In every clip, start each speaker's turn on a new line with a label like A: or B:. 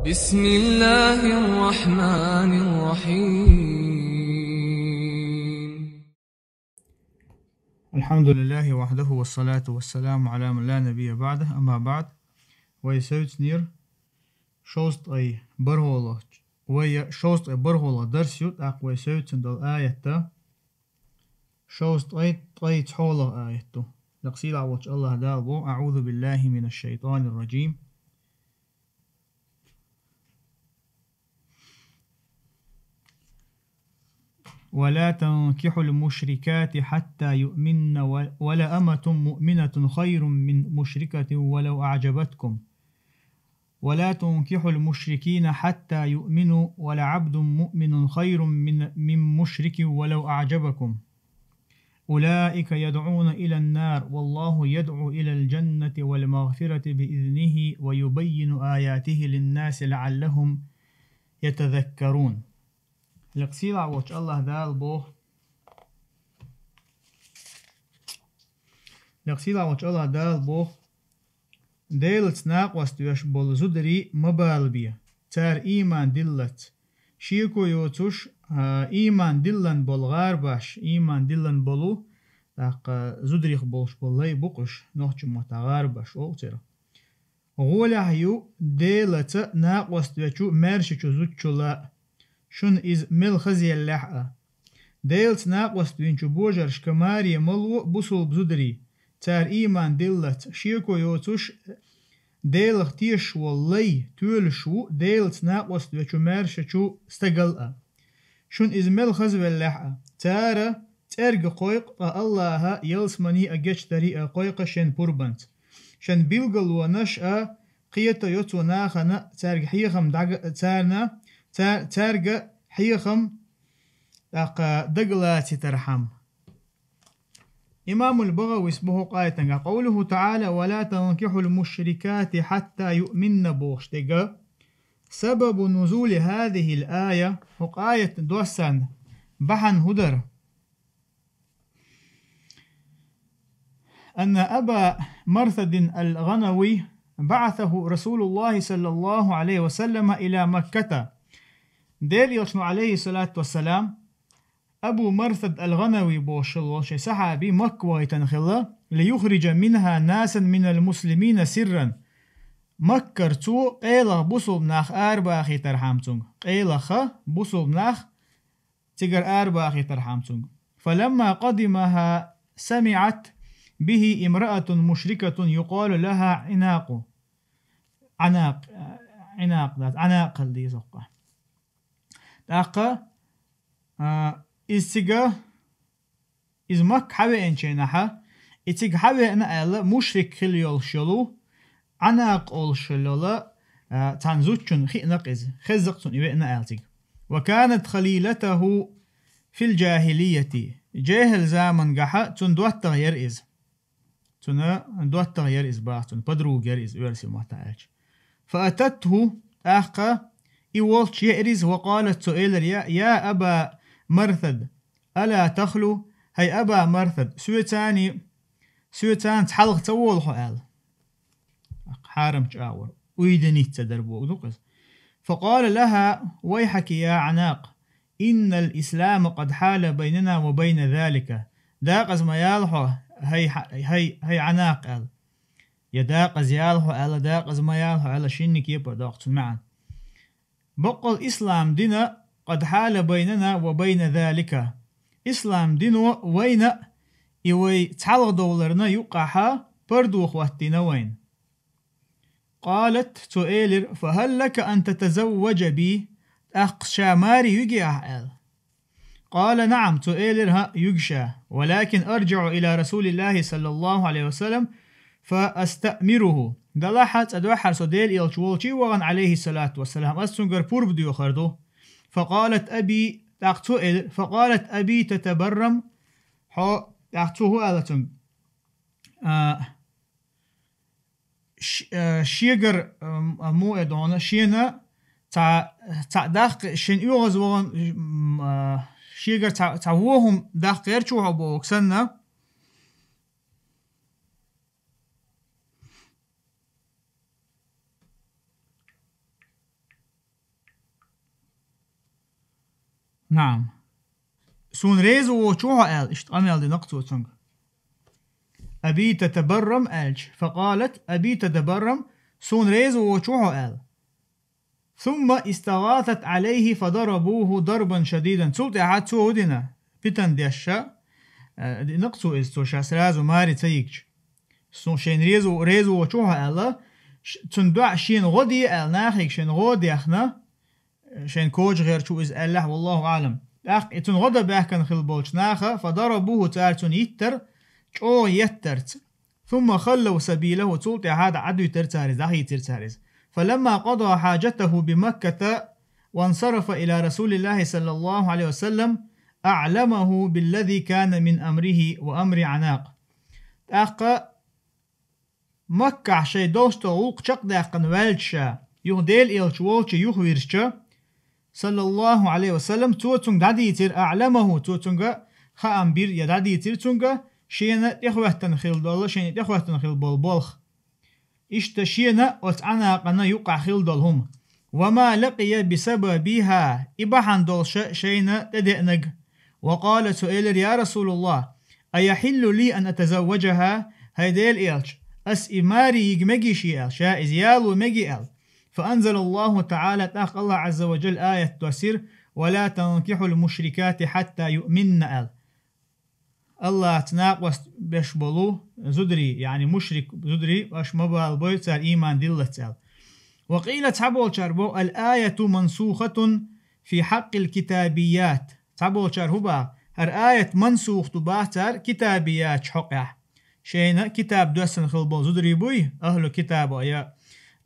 A: بسم الله الرحمن الرحيم.
B: الحمد لله وحده والصلاة والسلام على من لا نبي بعده. أما بعد ويسوت نير شوست أي برهولة شوست أي برهولة درس يوت أق ويسوت دل آية شوست أي طي تحولة آية لقصيل عوج الله دالبو. أعوذ بالله من الشيطان الرجيم. ولا تنكحوا المشركات حتى يؤمن ولا أمة مؤمنة خير من مشركة ولو أعجبتكم ولا تنكحوا المشركين حتى يؤمنوا ولعبد مؤمن خير من مشرك ولو أعجبكم أولئك يدعون إلى النار والله يدعو إلى الجنة والمغفرة بإذنه ويبين آياته للناس لعلهم يتذكرون. لقصيل عوش الله دال بوه لقصيل عوش الله دال بوه ديل تناق واستوش بول زدري مبالبية تار إيمان دلت شيكو يوتوش إيمان دلن بول غارباش إيمان دلن بولو تاق زدريخ بولش بولي بوقش نوحش متا غارباش أو تيرا غولا هيو ديلت ناق واستوشو مرششو زوتشو لا شن إز مل خزي اللحقة ديلت ناق واستوينشو بوجرش كماري ملو بوصل بزدري تار إيمان دلت شيكو يوتوش ديلخ تيش والله تولشو ديلت ناقوست وشو مارششو استقلقا شون إزمل خزو اللحقة تارا ترق قويق الله يلسمني أجيش طريقة قويقة شن بوربانت شن بيلغل ونشأ قيتا يوتو ناخنا تارق حيخم تارنا تارق حيخم دقلاتي ترحم. إمام البغوي اسمه قايتنغا قوله تعالى ولا تنكحوا المشركات حتى يؤمن بوشتغا. سبب نزول هذه الآية وقاية دوسان بحن هدر أن أبا مرثد الغنوي بعثه رسول الله صلى الله عليه وسلم إلى مكة. ديل يشنو عليه الصلاة والسلام أبو مرثد الغنوي بوشي صحابي مكة تنخلا ليخرج منها ناسا من المسلمين سرا مكرتو قيلة بصوب ناخ أرباخي ترحمتون قيلة بصوب ناخ تقر أرباخي ترحمتون. فلما قدمها سمعت به امرأة مشركة يقال لها عناق اللي زقه إستيغا إز مك حبي إنشينها إتيغ حبي أنا ألا مشرك خليول شلو عناق أول شلولا تنزوتشن خينق إز خزقتن إبئنا ألتيغ. وكانت خليلته في الجاهلية جاهل زامن قحا تندوات تغير إز تندوات تغير إز باحتن بدرو غير إز ويرسي محتاج. فأتته أخا إيوالش يأرز وقالت سؤال يا أبا مرثد ألا تخلو هي أبا مرثد سويتان تحلق تول حال حارم جاور ويدني تدربو دوقز. فقال لها ويحك يا عناق إن الإسلام قد حال بيننا وبين ذلك. داقز ما يالحو هي عناق قال يداقز يالحو قال داقز ما يالحو قال شنك يبقى داقتن معا بقى الإسلام دينا قد حال بيننا وبين ذلك. إسلام دينو وين إيوي تعلق دولرنا يقعها بردو أخواتنا وين. قالت سؤالر فهل لك أن تتزوج بي أقشى ماري يجي أحال. قال نعم سؤالر يجشى ولكن أرجع إلى رسول الله صلى الله عليه وسلم فأستأمره. دلاحت أدوحر سوديل إلشوالشي وغن عليه الصلاة والسلام أستنقر بورب ديو خردو. فقالت أبي تتبرم تأخذه ألتن شيغر مو إدونا شينا داخ شين يوغز وغن شيغر تعوهم داخ غير شو هبو وكسنا نعم سون ريزو وشوها آل اشتغمل دي نقطو تنگ أبي تتبرم آلج فقالت أبي تتبرم سون ريزو وشوها آل ثم استغاثت عليه فضربوه ضربا شديدا سلط أحد سودنا بتن ديشا نقطو استو شاس رازو ماري تيجج سون شين ريزو وشوها آل تندع شين غدي آل ناخيك شين غدي أخنا شين كوج غير شو إز الله والله أعلم أخ إتن غدا بأحكن خلبولش ناخا فضربوه تارتون يتر شو يترت ثم خلوا سبيله تولت هذا عدو ترتارز دحي ترتارز فلما قضى حاجته بمكة وانصرف إلى رسول الله صلى الله عليه وسلم أعلمه بالذي كان من أمره وأمر عناق أخ مكة شي دوستو وق شق داقن والشا يهديل إلش والش يخويرشا صلى الله عليه وسلم توتون داديتر أعلمه توتونغ خامبير يداديتر تونغ شينا إخوة خيل دول شينا إخوة خيل بولبولخ إشتشينا وتعنا قنا يقع خيل دولهم وما لقي بسببها إبحان دولش شينا تدئنق وقال سؤال يا رسول الله أيحل لي أن أتزوجها هيديل إيلش أس إماري يجمجي شيئل شائز يالو مجي إل فأنزل الله تعالى تاق الله عز وجل آية تسير ولا تنكحوا المشركات حتى يؤمن أل الله تناقوس بشبلو زدري يعني مشرك زدري واش مبال بويتر إيمان دلت أل وقيل تحبول شربو الآية منسوخة في حق الكتابيات تحبول شربو هر آية منسوخ تباتر كتابيات حقه شينا كتاب دوسن خلبو زدري بوي أهل كتابه يا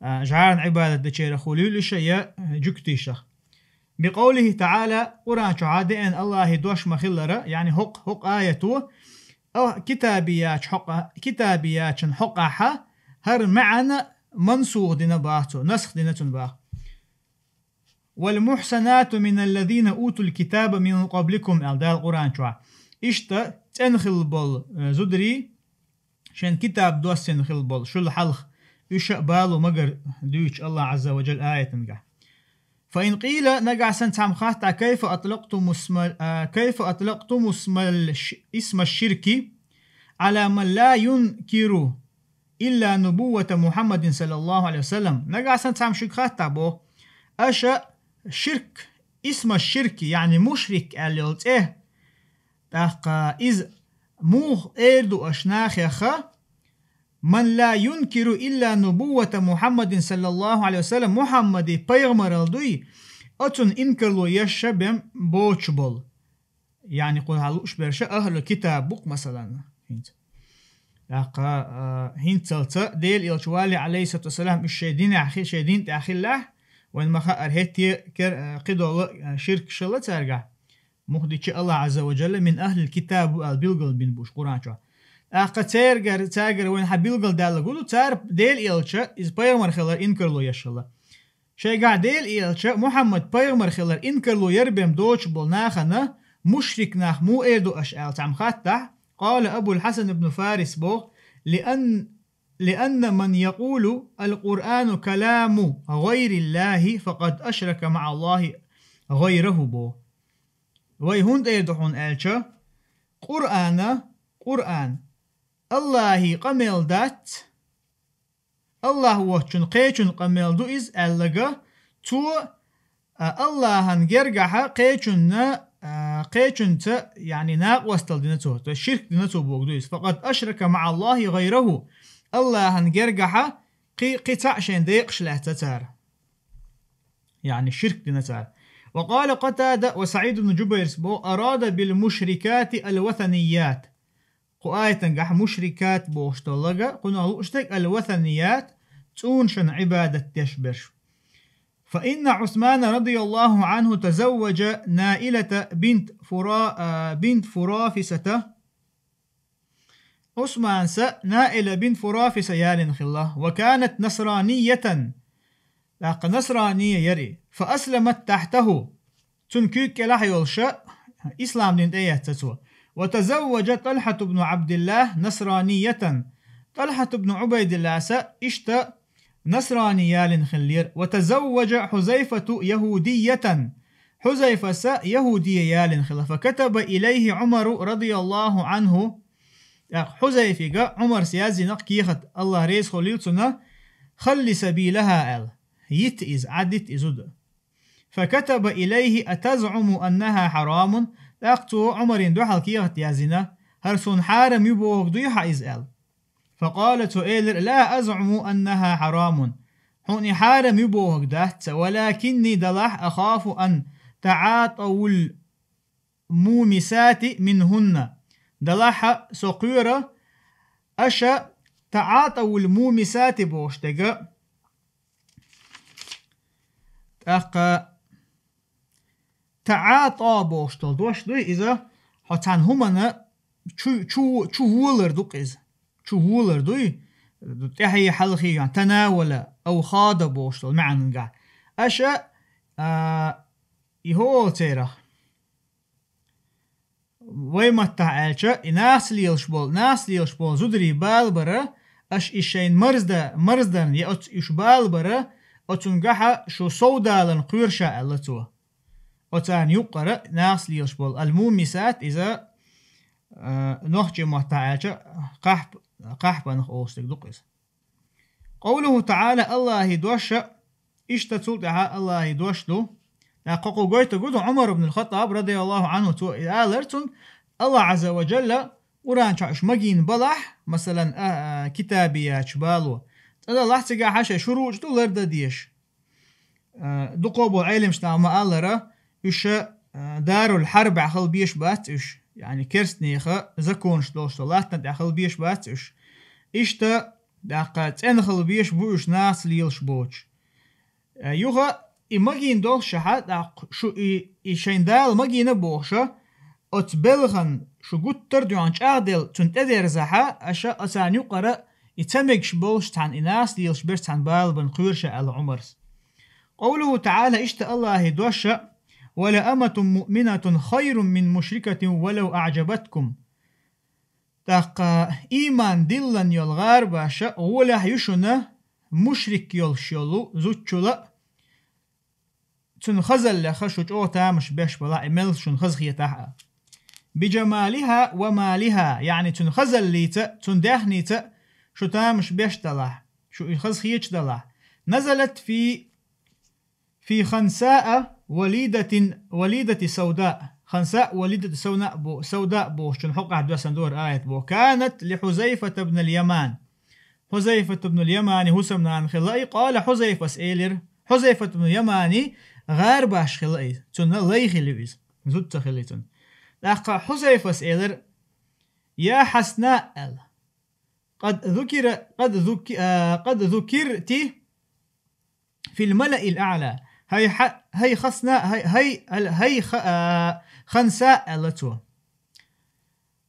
B: جعان عبادة دشير خليل شيء جكتيشة بقوله تعالى قرآن شعادين الله دوش مخلرة يعني حق آيته أو كتابيات حقها هر معنى منسوخ دينا باهتو نسخ دينا تنباه والمحسنات من الذين أوتوا الكتاب من قبلكم ألدال القرآن شعا إشتا تنخل بول زدري شن كتاب دوسن خل بول شو الحلخ يشأ بالو مقر دوش الله عز وجل آية نقع فإن قيل نقع سنتعم خاطع كيف أطلقتم اسم الشرك على من لا ينكر إلا نبوة محمد صلى الله عليه وسلم نقع سنتعم شك خاطع بو أشأ شرك اسم الشرك يعني مشرك اللي إيه تاقا إذ موغ إيردو أشناخ يخا من لا ينكر إلا نبوة محمد صلى الله عليه وسلم محمد پیغمبر الدوي أتون إنكر لو يشبم بوچبول يعني قول هلوش برشا أهل الكتاب بوك مثلا هنت سلطة ديل إلشوالي عليه الصلاة والسلام الشيدين أخي شيدين تأخي الله وإن مخا أرهيتي قدو شرك شلة ترجع مخديش الله عز وجل من أهل الكتاب البلغل بن بوش قرآن شو أخا تاجر وين حبيلغل دال قولو تار ديل إلشا إز بيغمر خلر إنكر لو يشلا شي قاع ديل إلشا محمد بيغمر خلر إنكر لو يربم دوش بولناخنا مشرك ناخ مو إيردو أشعال تعم خاتح قال أبو الحسن بن فارس بو لأن من يقول القرآن كلام غير الله فقد أشرك مع الله غيره بو ويهند إيردوحون ألشا قرآن الله قميل دات الله وچن قيچن قميل دو إز ألغا تو الله هنجرجها قيچن تا يعني ناق وستل دينتو الشرك دينتو بوغدويس فقد أشرك مع الله غيره الله هنجرجها قطع شين ديقش له تتار يعني الشرك دينتار وقال قتادة وسعيد بن جبير أراد بالمشركات الوثنيات قآية تنجح مشركات بوشتلقة قلنا لوشتك الوثنيات تونشن عبادة تشبرش فإن عثمان رضي الله عنه تزوج نائلة بنت فرافسة عثمان نائلة بنت فرافسة يالن خلا وكانت نصرانية لقى نصرانية يري فأسلمت تحته تنكيك لحي والشاء إسلام دين إيه تسوى وتزوج طلحة بن عبد الله نصرانية طلحة بن عبيد الله إشتا نصرانية لنخلير وتزوج حذيفة يهودية حذيفة يهودي يالن خلا فكتب إليه عمر رضي الله عنه حذيفة عمر سيازي نقيخت الله ريس خليلتنا خلي سبيلها ال يتئز عدت إزود فكتب إليه أتزعم أنها حرام أقتو عمر دوحل كيخت يازنا هرسون حارم يبوغ دويحة إزال فقالت إيلر لا أزعم أنها حرام هوني حارم يبوغ دهت ولكني دلح أخاف أن تعاطوا المومسات منهن دلح سقيرة أشا تعاطوا المومسات بوشتغ تعاطى بوشتل دوش دوي إذا حتان همنا شو وولر دوك إذا شو وولر دوي تحيي حلخي يعني تناول أو خاض بوشتل معنا قاعد أشا يهول تيرخ ويما تعالشا ناس ليلشبول زدري بالبرا أش إشين مرزدن يأت إش بالبرا أتنقح شو صودالن قيرشا ألتوا أتان يقرأ ناس ليلشبول المومسات إذا نخجي ما تعالشا قحب نخ أوستك دقيس قوله تعالى الله دوشا اشتتلتها الله يدوشلو قاقو قويت قدو عمر بن الخطاب رضي الله عنه تو آلرتن الله عز وجل وران شاش مجين بلح مثلا كتابيات بالو تدا الله تجا حاشا شروج تو لرد ديش دقوبو علم شتا ما آلرا إش دار الحرب عخل بيش بات إش يعني كرسنيخة زكون شتوش طلعتنا عخل بيش بات إش إشتا داقات انخل بيش بوش ناس ليلش بوش يوغا إمجين دول شحات شو إيشين دال مجينة بوشة أتبلغن شو قد تردو عادل تنتدر زحا أشا أسان يقرأ يتمكش بوش تان إناس ليلش بيش تان بال بن قيرشة العمرس قوله تعالى اشتأ الله دوشة ولأمة مؤمنة خير من مشركة ولو أعجبتكم تاق إيمان دلن يلغار باشا ولا يشنا مشرك يلشيلو زوتشولا تن خزل لخشوج أو تامش بيش بلا إمل شن خزخيتها بجمالها ومالها يعني تن خزل ليتا تن داخنيتا شو تامش بيش دلح شو خزخيتش دلح نزلت في خنساء وليدة سوداء خنساء وليدة سوداء بو شن حقع دوسن دور آية بو كانت لحذيفة بن اليمان حذيفة بن اليماني هسمنا عن خلائي قال حذيفة سئيلر حذيفة بن اليماني غير باش خلائي تن لي خلويز زدت خليتن لقى حذيفة سئيلر يا حسناء قد ذكرت في الملأ الأعلى هي خسناء هي خنساء لتو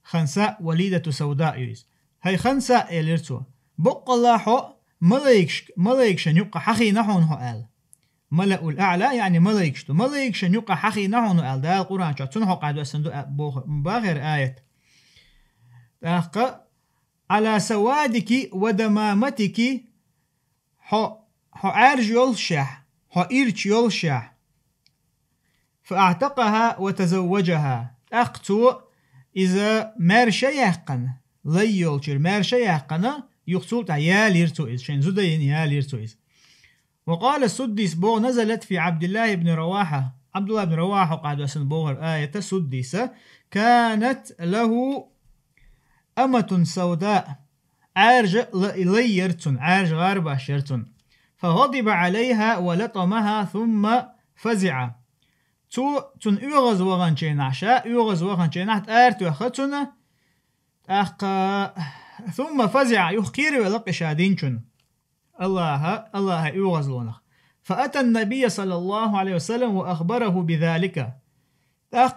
B: خنساء وليدة سوداء يريز هي خنساء لتو بق الله حو ملايكش يقع حخي نحون هو آل ملأ الأعلى يعني ملايكش يقع حخي نحون آل ده القرآن شاتون حو قاعدوا الصندوق باخر آية على سوادك ودمامتك حو عارج يلشح حو إيرش يلشح فأعتقها وتزوجها أقتو إذا مرشا يحقن لي يلشر مرشا يحقن يقتل يا ليرتو إذ شين زدين يا ليرتو إذ وقال السدس بو نزلت في عبد الله بن رواحة عبد الله بن رواحة قاعد أسن بوغر آية السدس كانت له أمة سوداء عارج ليرتن عارج غاربة شرتن فغضب عليها ولطمها ثم فزع تو تن يغز وغنشين عشاء يغز وغنشين عت آرتو أختنا ثم فزع يخير ولق شادينشن الله يغز لونه فأتى النبي صلى الله عليه وسلم وأخبره بذلك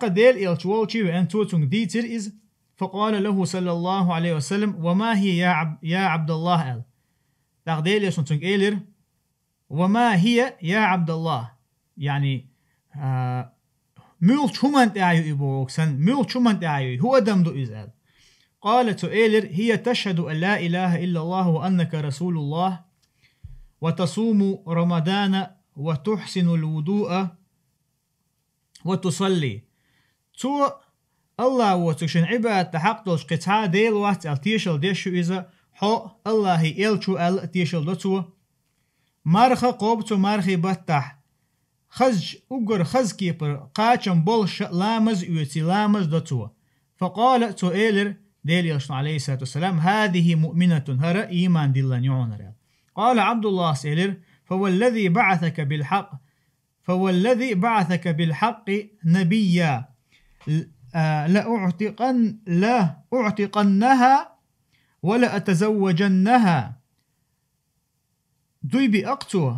B: ديل إلتوالشي وأن توتن ديتر إز فقال له صلى الله عليه وسلم وما هي يا عبد الله ديل يسنتن إيلر وما هي يا عبد الله يعني ميل شومان تعيو إبوكسن ميل شومان تعيو هو دمدو إزال قالت إيلر هي تشهد أن لا إله إلا الله وأنك رسول الله وتصوم رمضان وتحسن الوضوء وتصلي تو الله وتكشن عبادة حق دوش قطعة ديل وقت التيشل ديشو إذا حو الله إلشو التيشل دوتو مرخة قوبتو مرخي بطح خزج أجر خز كيبر قاچم بولش لامز يوتي لامز دوتو فقال تو إيلر ديل يلشن عليه الصلاة والسلام هذه مؤمنة هرا إيمان دلان يعونر. قال عبد الله سئلر فوالذي بعثك بالحق نبيا لا أعتقنها ولا أتزوجنها دوي بأقتو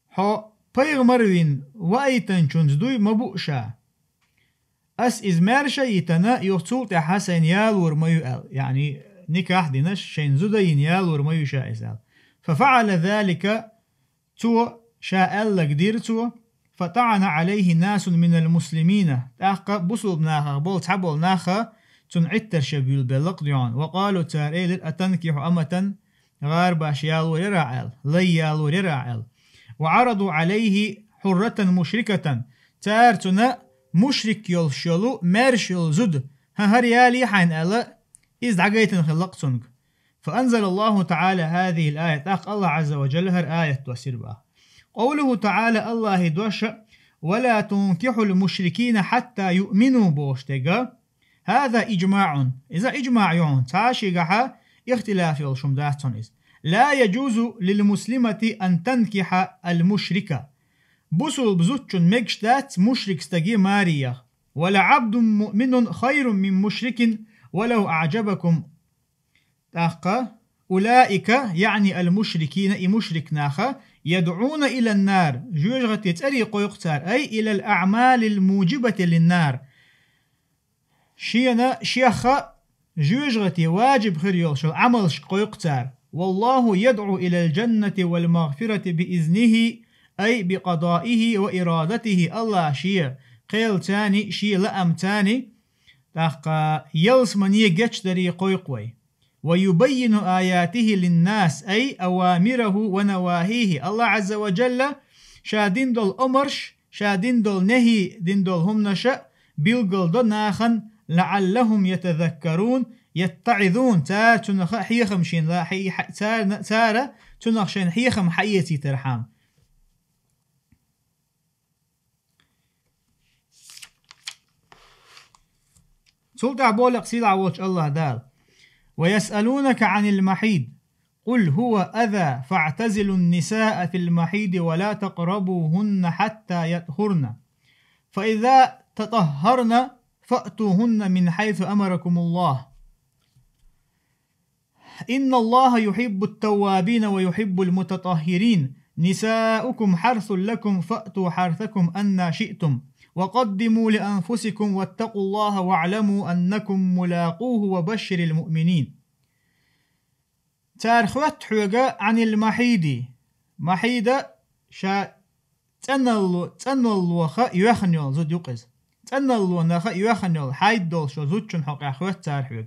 B: حو بيغمروين وأيتن شنز دوي مبؤشا أس إزمارشا يتنا يغتول تحسن يالور ميوال يعني نكاح دينش شين زدين يالور ميو شائزال ففعل ذلك تو شاء لقدير تو فطعن عليه ناس من المسلمين تاقا بصل بناخا بول تحبول ناخا تنعتر شبيل بلقديون وقالوا تاريل أتنكح أمة غار باش يالور يراعل لي يالور يراعل وعرضوا عليه حرة مشركة تارتنا مشرك يلشلو مرش يلزد هريالي حين ألا إذ عقيتن خلقتنك فأنزل الله تعالى هذه الآية تاق الله عز وجل هر آية توسير بها قوله تعالى الله دوش ولا تنكحوا المشركين حتى يؤمنوا بوشتغا هذا إجماع إذا إجماع يون تاشيغها اختلاف يلشم داهتون لا يجوز للمسلمة أن تنكح المشركة بصل بزوتشن مجشتات مشرك استجي ماريا ولا عبد مؤمن خير من مشرك ولو أعجبكم تاقا أولئك يعني المشركين مشرك ناخا يدعون إلى النار جوجغة تتأريق يقتار أي إلى الأعمال الموجبة للنار شيخا جوجغة واجب خريول شو عمل شقو يقتار والله يدعو إلى الجنة والمغفرة بإذنه أي بقضائه وإرادته الله شيء قيل تاني شيء لأم تاني تاقا يلس من يجتش دري قوي ويبين آياته للناس أي أوامره ونواهيه الله عز وجل شادين دول أمرش شادين دول نهي دين دول هم نشأ بيلقل دول ناخن لعلهم يتذكرون يتعظون تار تنخ حيخم شين لا حي تار تنخ شين حيخم حيتي ترحام سلطع بولق سيلع ووش الله دال ويسألونك عن المحيض قل هو أذى فاعتزلوا النساء في المحيض ولا تقربوهن حتى يطهرن فإذا تطهرن فأتوهن من حيث أمركم الله إن الله يحب التوابين ويحب المتطهرين نساؤكم حرث لكم فأتوا حرثكم أن شئتم وقدموا لأنفسكم واتقوا الله واعلموا أنكم ملاقوه وبشر المؤمنين تارخوات حوغا عن المحيد محيدة شا تنلو خا يوخنيول زود يقز تنلو نخا يوخنيول حيد دول شو زودشن حق أخوات تارحوغ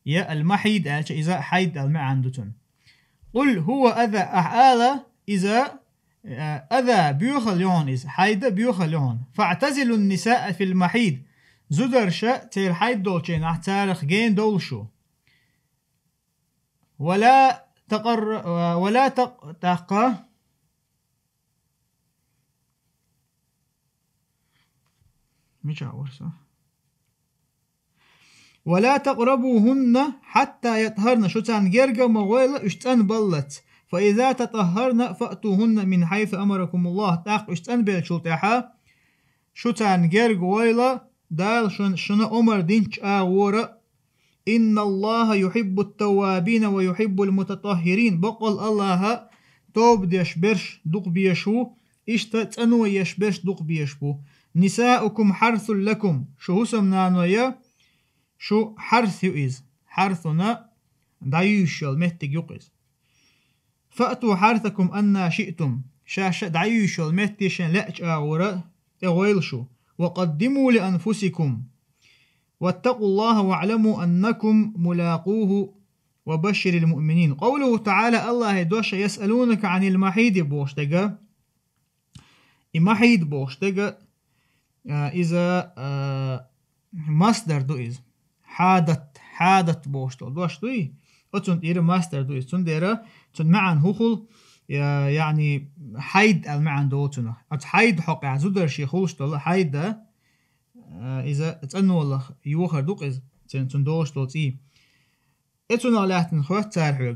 B: يا المحيد إذا حيد المع عندتون قل هو أذى أحالة إذا أذى بيوخل يون إذ حيد بيوخل يون فاعتزلوا النساء في المحيد زدرشا تير حيد دولشين احتارخ جين دولشو ولا تقى مش عاور صح ولا تقربوهن حتى يطهرن شو تان جرجا مغويلة اشتان بلت فإذا تطهرن فأتوهن من حيث أمركم الله تاق اشتان بيل شلطيحا شو تان جرج ويلة دال شن أمر دينش آورا إن الله يحب التوابين ويحب المتطهرين بقل الله توب ديش برش دق بيشو اشتا تنو يشبرش دق بيشبو نساؤكم حرث لكم شو سمنا نويا شو حرث يؤز حرثنا دايوشل مهتك يقز فأتوا حرثكم أن شئتم شاش دايوشل مهتشن لأج آورا تغويلشو وقدموا لأنفسكم واتقوا الله واعلموا أنكم ملاقوه وبشر المؤمنين قوله تعالى الله دوش يسألونك عن المحيد بوشتغا المحيد بوشتغا إذا مصدر دو إز حادت بوشتول دوش دوي أتون إير مصدر دو إز تون ديرا تون معن هوخل يعني حيد المعن دوتنا حيد حق زودر شي خولشتول حيد إذا تأنو والله يوخر دوق إز تون دوشتول تي اتون علاتن خوات تارحوغ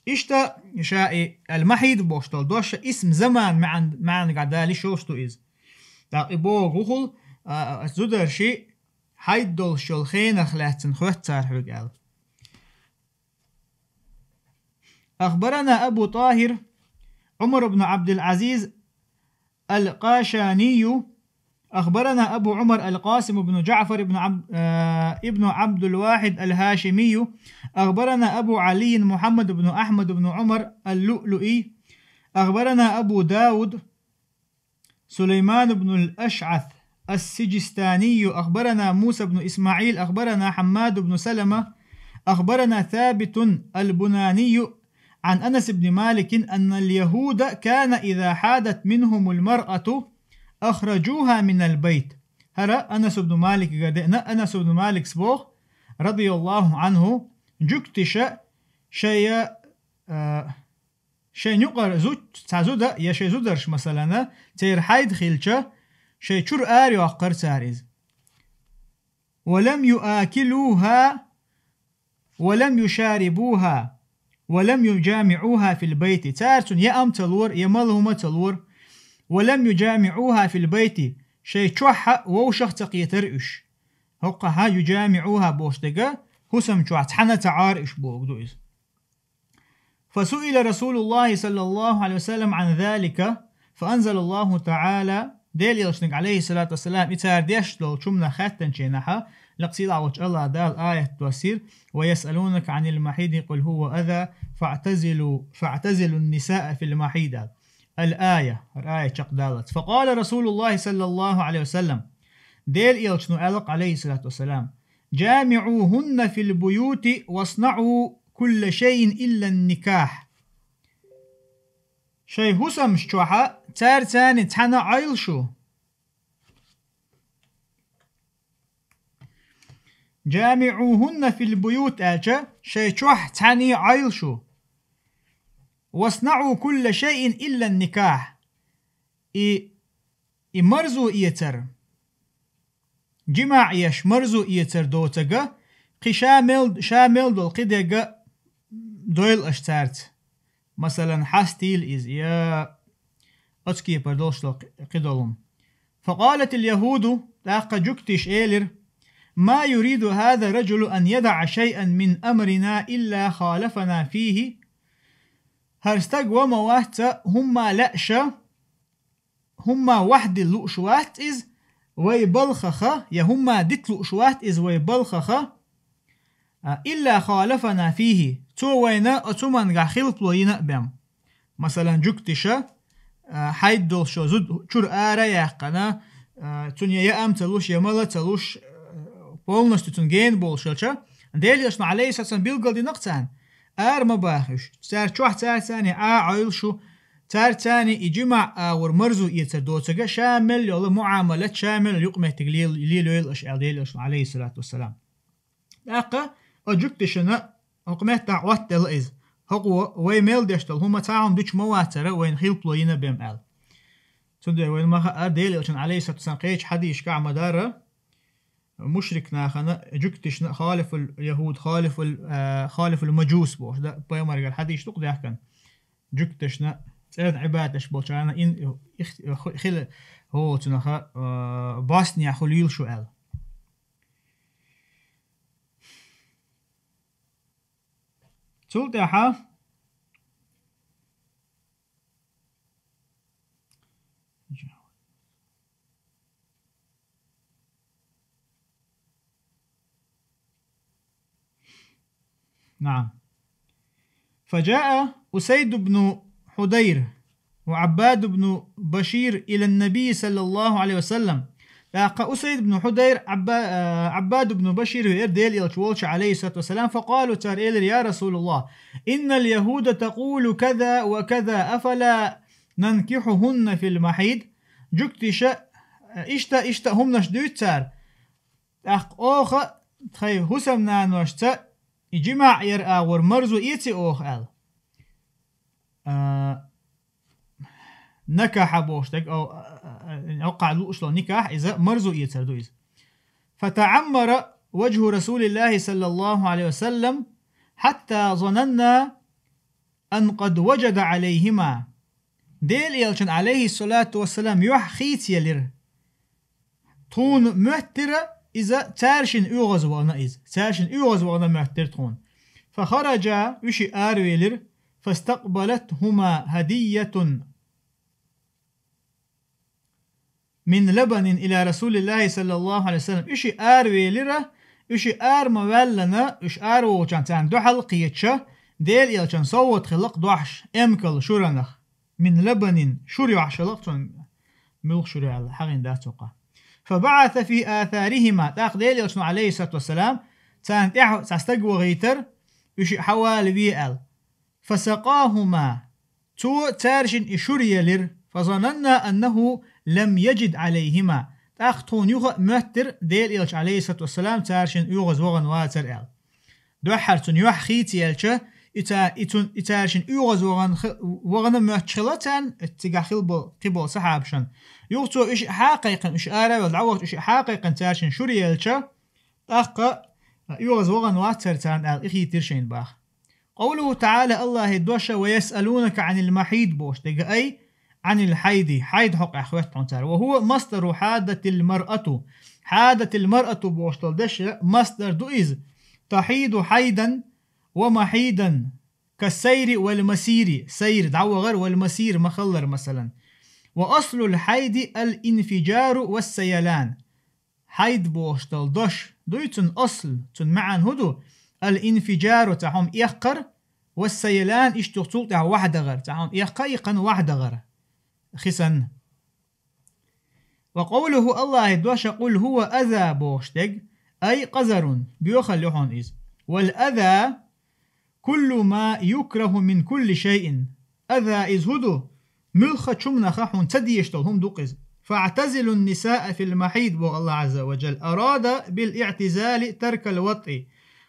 B: إشتا شائي المحيد بوشتول دوش اسم زمان معن قعدالي شوشتو إز تاقبوغ هوخل زودر شي حيد دول شول خين أخلاتن خوات تارحوغ قال أخبرنا أبو طاهر عمر بن عبد العزيز القاشاني أخبرنا أبو عمر القاسم بن جعفر ابن عبد الواحد الهاشمي أخبرنا أبو علي محمد بن أحمد بن عمر اللؤلؤي أخبرنا أبو داود سليمان بن الأشعث السجستاني أخبرنا موسى بن إسماعيل أخبرنا حماد بن سلمة أخبرنا ثابت البناني عن أنس بن مالك أن اليهود كان إذا حادت منهم المرأة أخرجوها من البيت. هرا أنس بن مالك قدنا أنس بن مالك سبوخ رضي الله عنه جكتش شيء نقر زوج تعزودا يا شيء زودرش مثلا تير حيد خيلشة شيء شر آري وأقر ساريز ولم يآكلوها ولم يشاربوها ولم يجامعوها في البيت تارتون يا أم تلور يا ملهما تلور ولم يجامعوها في البيت شيء شوحة ووشخ تقيترئش هقها يجامعوها بوشتقا هسم شوحت حنا تعارئش بوغدوئز فسئل رسول الله صلى الله عليه وسلم عن ذلك فأنزل الله تعالى ديل يلشنك عليه الصلاة والسلام إتار ديش لو شمنا خاتن شينها لقصيد عوج الله دال آية توسير ويسألونك عن المحيض قل هو أذى فاعتزلوا النساء في المحيض الآية شقدالت فقال رسول الله صلى الله عليه وسلم ديل يلشنو ألق عليه الصلاة والسلام جامعوهن في البيوت واصنعوا كل شيء إلا النكاح شيء هسم شوحة تار تاني تحنا عيلشو جامعوهن في البيوت آجا شيء شوح تاني عيلشو واصنعوا كل شيء إلا النكاح مرزو إيتر جماع يش مرزو إيتر دوتغا شامل دول قدقا دويل أشتارت مثلا حاستيل إز يا أتكي بردوش قدولهم فقالت اليهود تاقا جكتش إيلر ما يريد هذا الرجل أن يدع شيئا من أمرنا إلا خالفنا فيه هرستق ومواهتا هما لأشا هما وحد اللؤشوات إز ويبلخخا يا هما دت لؤشوات إز ويبلخخا إلا خالفنا فيه تو وينا أتومن غخلط لوينا بهم مثلا جكتشا حيد دول شو زود شور آرا يحقنا تونيا يا أم تلوش يا ملا تلوش полностью تنجين بولشلشا ديل يشنا عليه ساتسن بيلقل دي نقطان ما باخش تار شوح تار ثاني عايلشو تار ثاني يجمع ورمرزو يتردوتسا شامل يلا معاملات شامل يقمه تقليل ليل اشعال ديل يشنا عليه الصلاة والسلام أقا أجكتشنا حكمت دعوات الإز هو ويميل ديشتل هما تعاهم دوش مواترة وين خيل بلوينا بيم آل تندر وين ما أرديل يشن عليه الصلاة والسلام قيش حدي يشكع مدارة مشرك ناخنا جكتشنا خالف اليهود خالف المجوس بوش ده بيمر قال حدي يشتق ده كان جكتشنا سيد عبادش بوش أنا إن خل هو تنخا باسنيا خليل شو آل تلتحا نعم فجاء أسيد بن حدير وعباد بن بشير إلى النبي صلى الله عليه وسلم لاقى أسيد بن حدير عباد بن بشير ويرديل إلى تولش عليه الصلاة والسلام فقالوا تاريل يا رسول الله إن اليهود تقول كذا وكذا أفلا ننكحهن في المحيض جكتش إشتا هم نش دوتار أوخ تخي حسم نانوشتا إجماع يرأى ورمرزو إيتي أوخ نكاح بوشتك أو أوقع لوشلو نكاح إذا مرزو إيتر دويز. فتعمر وجه رسول الله صلى الله عليه وسلم حتى ظننا أن قد وجد عليهما ديل يلشن عليه الصلاة والسلام يوح خيت يلر تون مهتر إذا تارشن أوغز وانا تارشن أوغز وانا مهتر تون. فخرج وشي آرويلر فاستقبلتهما هدية من لبن إلى رسول الله صلى الله عليه وسلم. إشي آرويلر إشي مولنا إش وشان تان دوحل قيتشا ديل يلشان صوت خلق دوحش أمكل شورنخ من لبن شوري شلق ملك شوري على حقين داتوقع. فبعث في آثارهما تاق ديل يلشان عليه الصلاة والسلام تان تستقوى غيتر إشي حوالي بيئل فسقاهما تو تارشن إشوري لر فظننا أنه لم يجد عليهما تاختون يوغ مهتر ديل إلش عليه الصلاة والسلام تارشن يوغز وغن واتر إل دوحرتون يوح خيتي يلش إتارشن يوغز وغن مهتشلتان اتقاخل قبل صحابشن يوغتو إش حقيقا إش آرا والعوغت إش حقيقا تارشن شوري يلش تاق يوغز وغن واتر تان إل إخي ترشين باخ. قوله تعالى الله دوشة ويسألونك عن المحيط بوش أي عن الحيض حيض حق أخواتهم تار وهو مصدر حادة المرأة حادة المرأة بوش تلدش مصدر دوئز تحيض حيدا ومحيدا كالسير والمسير سير دعوة غير والمسير مخلر مثلا. وأصل الحيض الانفجار والسيلان حيض بوش تلدش دويتن أصل تن معن هدو الانفجار تاعهم يقر والسيلان اشتغطول تاع واحد غير تاعهم يقيقا واحد غير خسن. وقوله الله دوش قل هو أذى بوشتق أي قذر بيخليحون إذ والأذى كل ما يكره من كل شيء أذى إذ هدو ملخة شمنا خاحون تدي يشتغلهم دوقز. فاعتزلوا النساء في المحيط بو الله عز وجل أراد بالاعتزال ترك الوطئ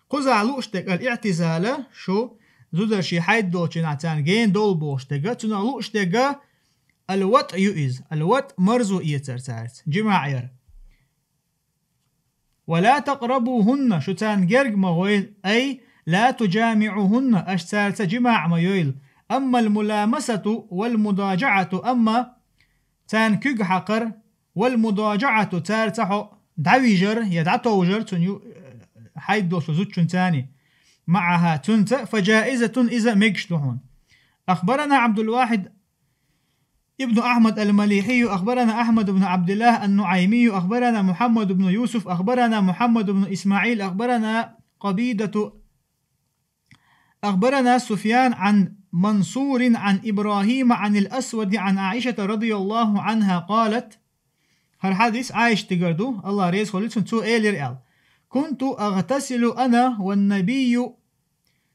B: قزع لوشتك الاعتزال شو زودر شي حيد دوشي نعتان جين دول بوشتك تنا لوشتك الوط يؤز الوط مرزو يتر تارت جماعير. ولا تقربوهن شو تان جرق مغويل أي لا تجامعوهن أشتارت جماع ميويل. أما الملامسة والمضاجعة أما تان كيق حقر والمضاجعة تارتحو دعويجر يدعتوجر تنيو حيد دوش زوجن تاني معها تنت فجائزة إذا مجشتهون. أخبرنا عبد الواحد ابن أحمد المليحي أخبرنا أحمد بن عبد الله النعيمي أخبرنا محمد بن يوسف أخبرنا محمد بن إسماعيل أخبرنا قبيدة أخبرنا سفيان عن منصور عن إبراهيم عن الأسود عن عائشة رضي الله عنها قالت هالحديث عايش تقردو الله ريز خلصن تو إيلر كنت أغتسل أنا والنبي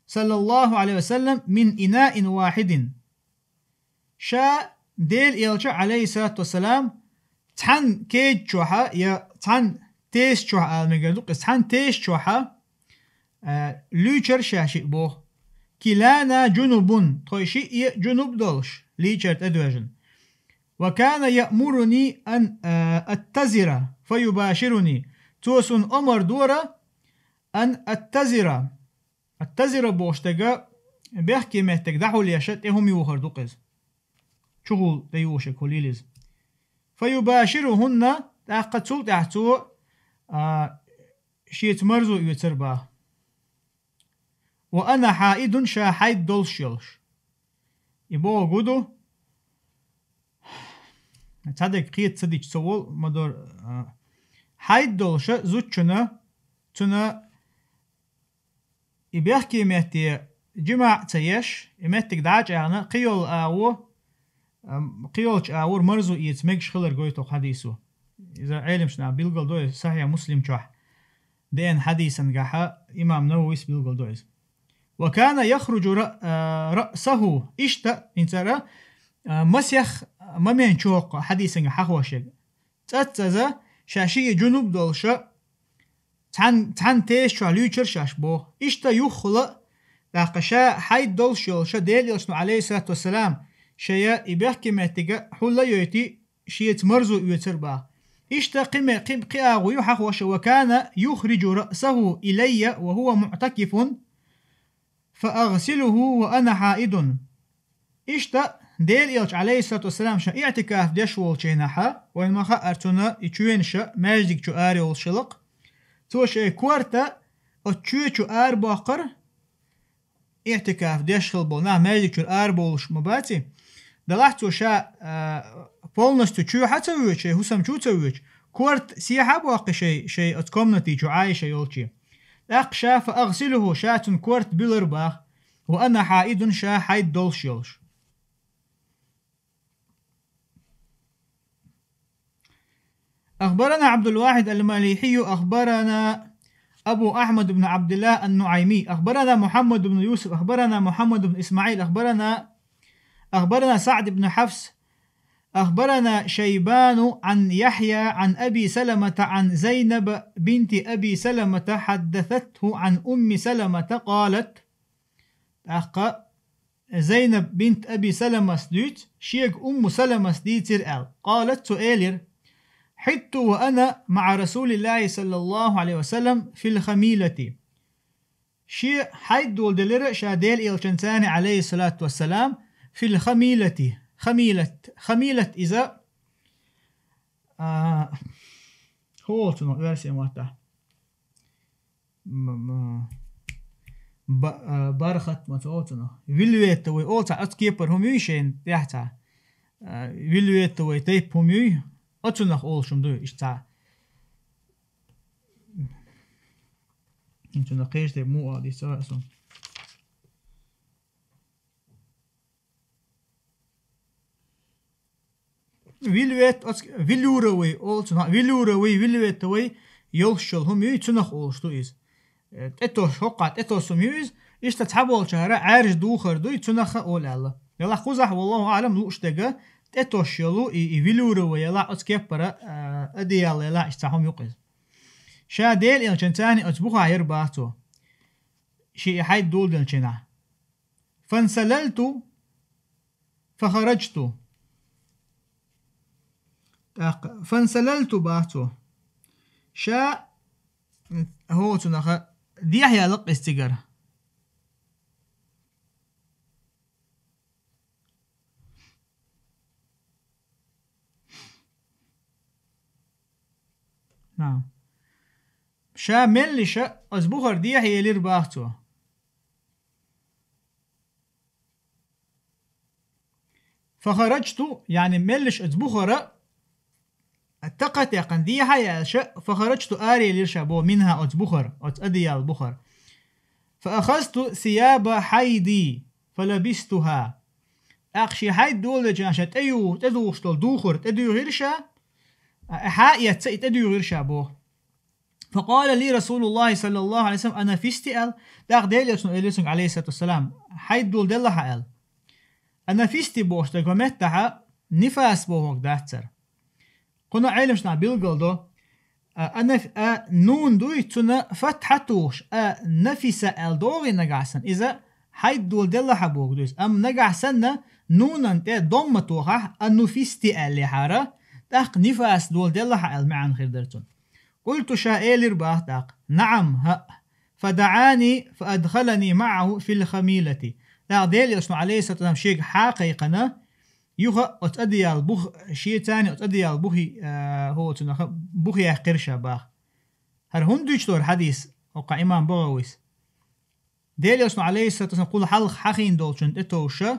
B: صلى الله عليه وسلم من إناء واحد. شاء ديل إلشا عليه الصلاة والسلام تحن كيج شوحة يا تحن تيس شوحة المقردوق تحن تيس شوحة ليشر شاشي بوه كلانا جنوب طيشي جنوب دولش ليشر تدوجن. وكان يأمرني أن أتزر فيباشرني توسن أمر دورة أن أتزر بوشتغا بيحكي مهتك دحو ليشت هم يوخر دوقز شغل ديوشك هليلز. فيباشرهن تأقتصول تحتو شيت مرزو يتربا وأنا حائد شاحيد دولشيلش يبو قدو تصدق قيت صديق سوال مدور حيد دولشة زوجنا تنا يبيحكي مهتي جمع تيش يمهتك دعاج اعنا قيولش اعور مرزو يتمكش خلر قويتو حديثو إذا علم شنا بيلقل دوي صحيح مسلم شوح دين حديثا قاحا إمام نوويس بيلقل دويس. وكان يخرج رأسه إشتا انترى مسيخ ممين شوق حديثا حخوشك تتزا شاشي جنوب دولشا تحن تيش شو عليوشر شاش بو إشتا يخلق داقشا حيد دولش يولشا ديل يلشنو عليه الصلاة والسلام شيا إبيحكي مهتقا حولا يويتي شيت مرزو يوتر با إشتا قيا ويوحق وكان يخرج رأسه إلي وهو معتكف فأغسله وأنا حائد إشتا ديل يلش عليه الصلاة والسلام شا اعتكاف ديشوال شيناحا وإنما أرتونا يتوينشا ماجدك شو آري والشلق توش كورتا أتشوي شو آر باقر اعتكاف ديشل بولنا ماجدك شو آر بولش مباتي دلحتو شا بولنستو شو حتى ويش هسم شو تويش كورت سيحة باقي شيء أتكمنتي شو عايشة يولشي أقشا فأغسله شات كورت بلرباخ وأنا حائد شا حيد دولش يولش أخبرنا عبد الواحد المليحي أخبرنا أبو أحمد بن عبد الله النعيمي أخبرنا محمد بن يوسف أخبرنا محمد بن إسماعيل أخبرنا سعد بن حفص أخبرنا شيبان عن يحيى عن أبي سلمة عن زينب بنت أبي سلمة حدثته عن أم سلمة قالت زينب بنت أبي سلمة سديت شيك أم سلمة سديتر قالت سؤالر حدت وأنا مع رسول الله صلى الله عليه وسلم في الخميلة شي حيد ولدلر شاديل إلشنتاني عليه الصلاة والسلام في الخميلة خميلة إذا هولتنو ورسي موتا بارخت متوتنو ويلويت وي أوتا أتكيبر هم يشين تحتا ويلويت وي تيب هم يي أتنخ أول شمدو إشتا انتو نقيش دي مو آدي سواسون ويلوروي أولتنخ ويلويت يلشل هم يي تنخ أولشتو إز اتوش هقات اتوش هم ييز إشتا تحبول شهرة عارش دوخر دو تنخ أول الله يلا خوزح والله أعلم لوش دقا اتوش يلو يلوروي يلا أتكبرا أديال يلا إشتاهم يقز شا ديل إلشنتاني أتبوخا يرباطو شيء حيد دول دلشنا فانسللت فخرجت فانسللت باتو شا هو تنخ دي هي لق استجر نعم شا ملي شا أزبوخر دي هي لير باختو فخرجت يعني ملش أزبوخر اتقت يقن دي هي شا فخرجت آري لير شابو منها أزبوخر أتأدي البخر فأخذت ثياب حيدي فلبستها أقشي حيد دول جاشة تدوش دول دوخر تدو غيرشا حائية تدو غيرشا بو فقال لي رسول الله صلى الله عليه وسلم أنا فيستي داق ديل يسون عليه الصلاة والسلام حيد دول دلها أنا فيستي بوش تقومتها نفاس بوهوك داتر قلنا علمشنا بيلقل دو أنا نون دوي تنا فتحتوش نفس الدوغي نقعسن إذا حيد دول دلها بوك دويس أم نقعسن نونا تي ضمتوها أنو فيستي اللي داق نفاس دول دلها المعن خير درتون قلت شائل رباه داق نعم فدعاني فأدخلني معه في الخميلة داق ديل يسمع عليه الصلاة والسلام شيء حقيقنا يوها أتأدي البخ شيء تاني أتأدي البخي هو تنخ بخي قرشة باخ هر هندوش دور حديث وقع إمام بغويس ديل يسمع عليه الصلاة والسلام قول حلق حقين دولشن اتوشا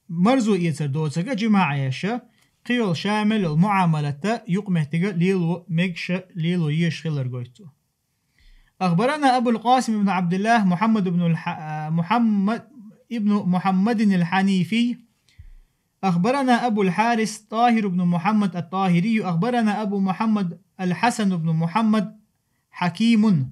B: مرزو يتر دوتسك جماعة يشا قيل شامل المعاملة يقمهتك ليلو مكش ليلو يشخلر قويتو أخبرنا أبو القاسم بن عبد الله محمد ابن محمد الحنيفي أخبرنا أبو الحارث طاهر بن محمد الطاهري أخبرنا أبو محمد الحسن بن محمد حكيم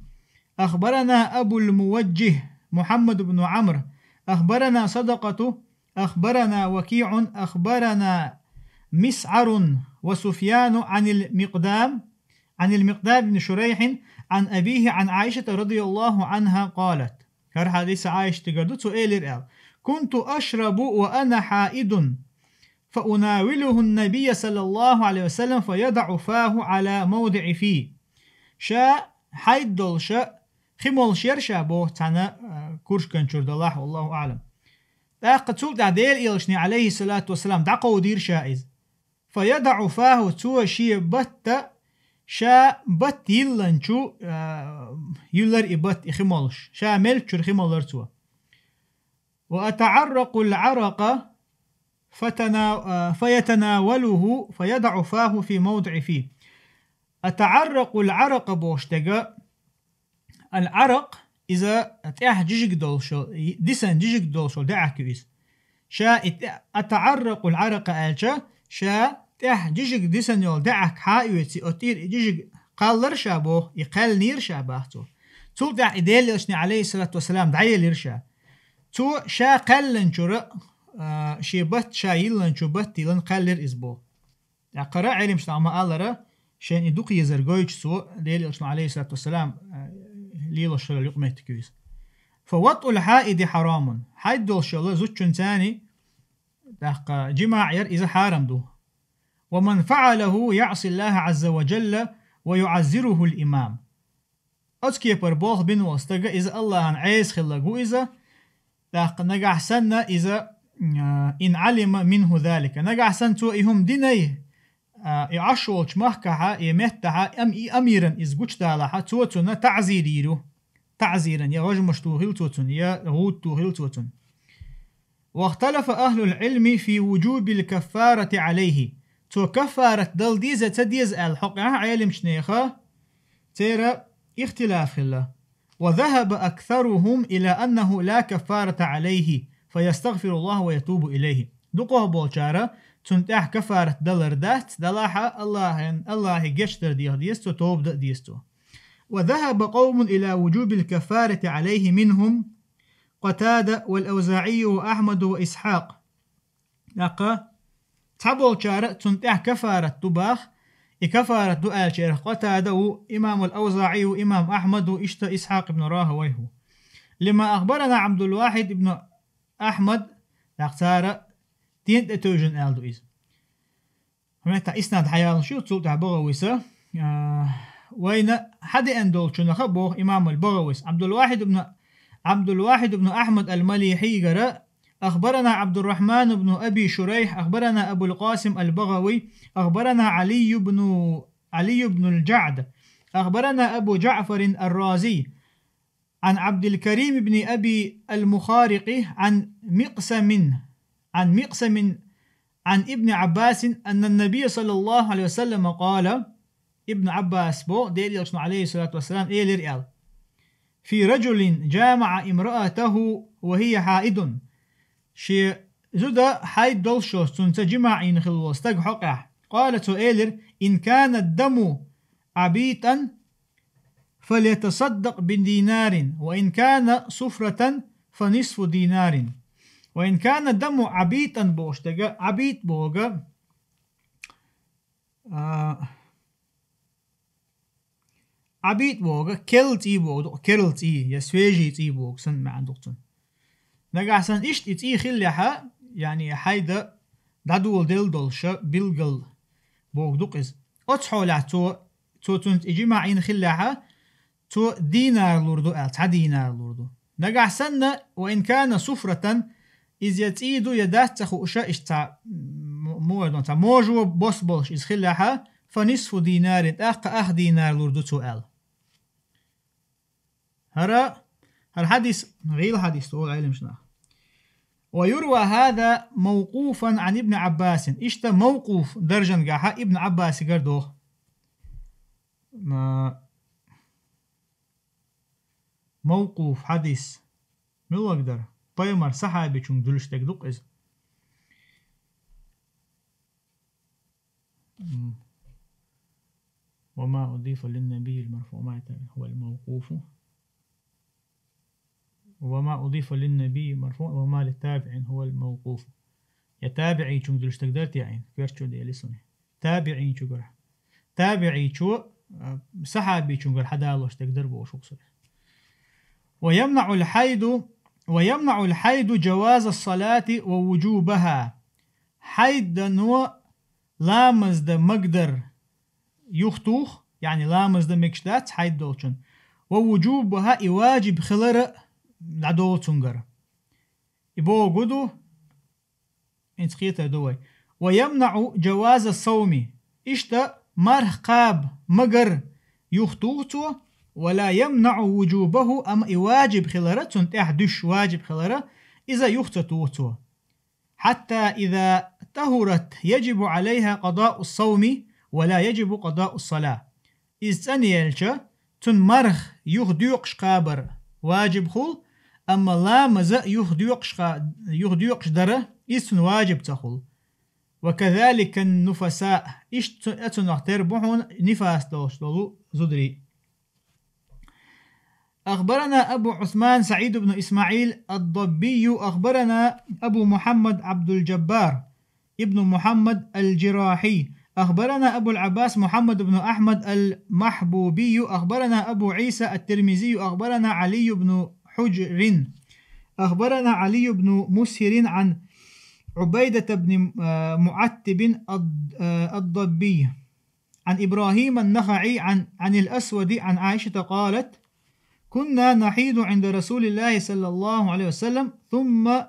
B: أخبرنا أبو الموجه محمد بن عمرو أخبرنا صدقة أخبرنا وكيع أخبرنا مسعر وسفيان عن المقدام بن شريح عن أبيه عن عائشة رضي الله عنها قالت هر حديث عائشة تقردت إلير كنت أشرب وأنا حائد فأناوله النبي صلى الله عليه وسلم فيضع فاه على موضع فيه شاء حيد دول شاء خمول شيرشا بوه تانا كورش كنشور دلاح والله أعلم قد دعديل إلشني عليه الصلاة والسلام دعقو دير شائز فيضع فاه تو شي بط شا بط يلنشو يلر إبط إخمولش شا ملچر خمولر تو وأتعرق العرق فيتناوله فيضع فاه في موضع فيه أتعرق العرق بوشتغا العرق إذا أتأح جيجك دولشو ديسان جيجك دولشو دعكويس شا أتعرق العرق ألشا شا تأح جيجك ديسان يول دعك حايوتي أتير جيجك قالر شابو يقال نير شابهتو تول دع إديل يشني عليه الصلاة والسلام دعي ليرشا تو شا قلن شرق شي بط شا يلن شو بط يلن قلر إزبو قرأ علم شتعما ألرا شان يدوق يزرقويش سو ديل يشني عليه الصلاة والسلام ليلو الشغل يقمه تكويس فوطء الحائد حرام حيد دول شغل زوجن تاني جماع ير إذا حارم دو ومن فعله يعصي الله عز وجل ويعزره الإمام أتكي بربوخ بن وستغا إذا الله عن عيس خلقو إذا نقع سنة إذا إن علم منه ذلك نقع سنتو إهم دينيه يعشوش محكها يمتها أميرا إزقوش تالها توتنا تعزيريرو تعزيرا يا غج مشتوهل توتن يا غود توهل توتن واختلف أهل العلم في وجوب الكفارة عليه تو كفارة دل ديزة تديز الحقها علم شنيخة تيرا اختلاف الله وذهب أكثرهم إلى أنه لا كفارة عليه فيستغفر الله ويتوب إليه دقوه بولشارة تنتح كفارة دلر دات دلاحة الله جشتر ديستو توب ديستو وذهب قوم إلى وجوب الكفارة عليه منهم قتادة والأوزاعي وأحمد وإسحاق لقى تبول شارع تنتح كفارة تباخ كفارة دؤال شيخ قتادة وإمام الأوزاعي وإمام أحمد وإشت إسحاق بن راهويه لما أخبرنا عبد الواحد بن أحمد لقتار تين تتوجن آلدو إذ هناك إسناد حيال شو تصول بغويسة وين حد أندول شنخ بوه إمام البغويس عبد الواحد بن أحمد المليحي قرأ أخبرنا عبد الرحمن بن أبي شريح أخبرنا أبو القاسم البغوي أخبرنا علي بن الجعد أخبرنا أبو جعفر الرازي عن عبد الكريم بن أبي المخارق عن مقسم عن ابن عباس أن النبي صلى الله عليه وسلم قال ابن عباس بو دير يرسل عليه الصلاة والسلام إيه في رجل جامع امرأته وهي حائد شي زودا حيد دولشو تنتجمع إن خلوستك حقه قالت إيلر إن كان الدم عبيتا فليتصدق بدينار وإن كان صفرة فنصف دينار وإن كان الدم عبيتا بوشتغا عبيت بوغا عبيت بوغا كيلت إي بوغ كيرلت إي يسويجيت إي بوغ سن ما عندكتن نقع سن إشت إتي خليها يعني حيدا دادول ديل دولشا بيلغل بوغ دوقز أتحول تو تنت إجماع إن خليها تو دينار لوردو تا دينار لوردو نقع سن وإن كان صفرة إذ يتيدو يدات تخو أشا إشتا موردون تا موجو بوس بولش إذ خليها فنصف دينار أخ دينار لوردو تو هرا الحديث غير الحديث تقول علم شناه ويروى هذا موقوفا عن ابن عباس إشتا موقوف درجا قاحا ابن عباس قردوه موقوف حديث ملو أقدر طيمر صحابي چون دلش تقدق إذ وما أضيف للنبي المرفوع هو الموقوف وما أضيف للنبي مرفوع وما للتابع هو الموقوف يتابعي چون دلش تقدرت يعني كيرشو دي لسوني تابعين شجر تابعي شو صحابي شجر حدالوش تقدر بوش وقصر. ويمنع الحيد جواز الصلاة ووجوبها. حيد نو لامز ده مقدر يختوخ يعني لامز ده مكشتات حيد دولشن ووجوبها يواجب خلر دول سنجر يبو قدو انتخيطة دوي. ويمنع جواز الصوم اشتا مرخ قاب مقر يختوخته ولا يمنع وجوبه أم يواجب خلره تنتح دش واجب خلره إذا يختوته حتى إذا طهرت يجب عليها قضاء الصوم ولا يجب قضاء الصلاة. إذ سنيلش تن مرخ يخديقش قابر واجب خل أما لا مزا يخديقش دره إذ واجب تخل. وكذلك النفساء إشت أتنختر بحون نفاس دوشتولو زدري. أخبرنا أبو عثمان سعيد بن إسماعيل الضبي أخبرنا أبو محمد عبد الجبار ابن محمد الجراحي أخبرنا أبو العباس محمد بن أحمد المحبوبي أخبرنا أبو عيسى الترمذي أخبرنا علي بن حجر أخبرنا علي بن مسهر عن عبيدة بن معتب الضبي عن إبراهيم النخعي عن الأسود عن عائشة قالت كنا نحيد عند رسول الله صلى الله عليه وسلم ثم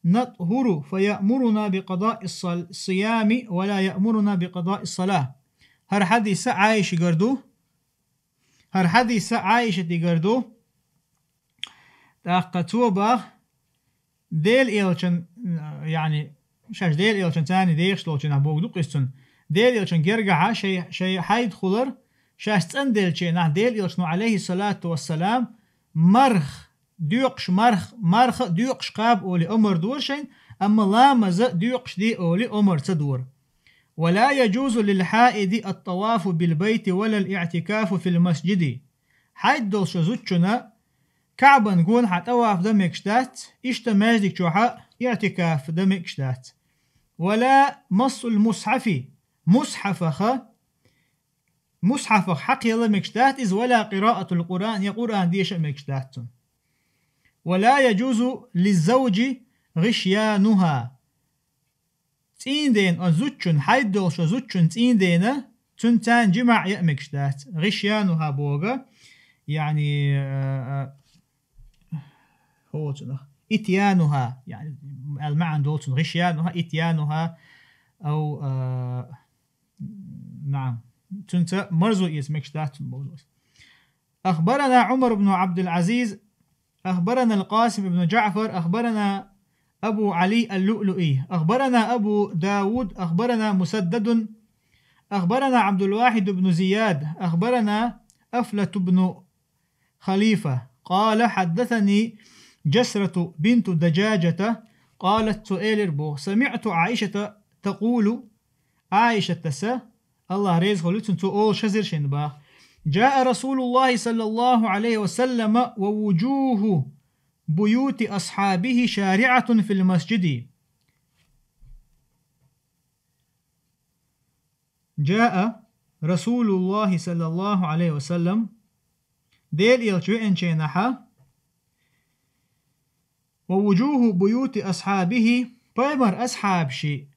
B: نطهر فيأمرنا بقضاء الصيام ولا يأمرنا بقضاء الصلاة. هر حديث عائشة قردو تاقتوبة ديل إيلشن يعني شاش ديل إيلشن تاني ديش لوشن أبوك دوقستن ديل إيلشن جرجعها شيء حيد خلر شاش تندل شيء نه ديل إيلشنو عليه الصلاة والسلام مرخ ديوقش قاب أولي أمر دورشين أما لا مز ديوقش دي أولي أمر تدور. ولا يجوز للحائد الطواف بالبيت ولا الاعتكاف في المسجد. حيد دول شزوتشنا كعبا نقول حتواف دمكشتات اشتماجدك شوحا اعتكاف دمكشتات. ولا مص المصحف مصحف حق يلا مكشتات إذ ولا قراءة القرآن يقرآن ديش مكشتات. ولا يجوز للزوج غشيانها تين دين أزوتشن حيد دولش زوتشن تين دينا تنتان جمع يأمكشتات غشيانها بوغا يعني هو إتيانها يعني المعنى دولشن غشيانها إتيانها أو نعم تنت مرزو يسمكشتات أخبرنا عمر بن عبد العزيز أخبرنا القاسم بن جعفر أخبرنا أبو علي اللؤلؤي أخبرنا أبو داود أخبرنا مسدد أخبرنا عبد الواحد بن زياد أخبرنا أفلة بن خليفة قال حدثني جسرة بنت دجاجة قالت سؤال بو سمعت عائشة تقول عائشة تسا الله ريز خلتن تقول شزر شنبا جاء رسول الله صلى الله عليه وسلم ووجوه بيوت أصحابه شارعة في المسجد. جاء رسول الله صلى الله عليه وسلم ديل يلشوئن شينحا ووجوه بيوت أصحابه بايمر أصحاب شي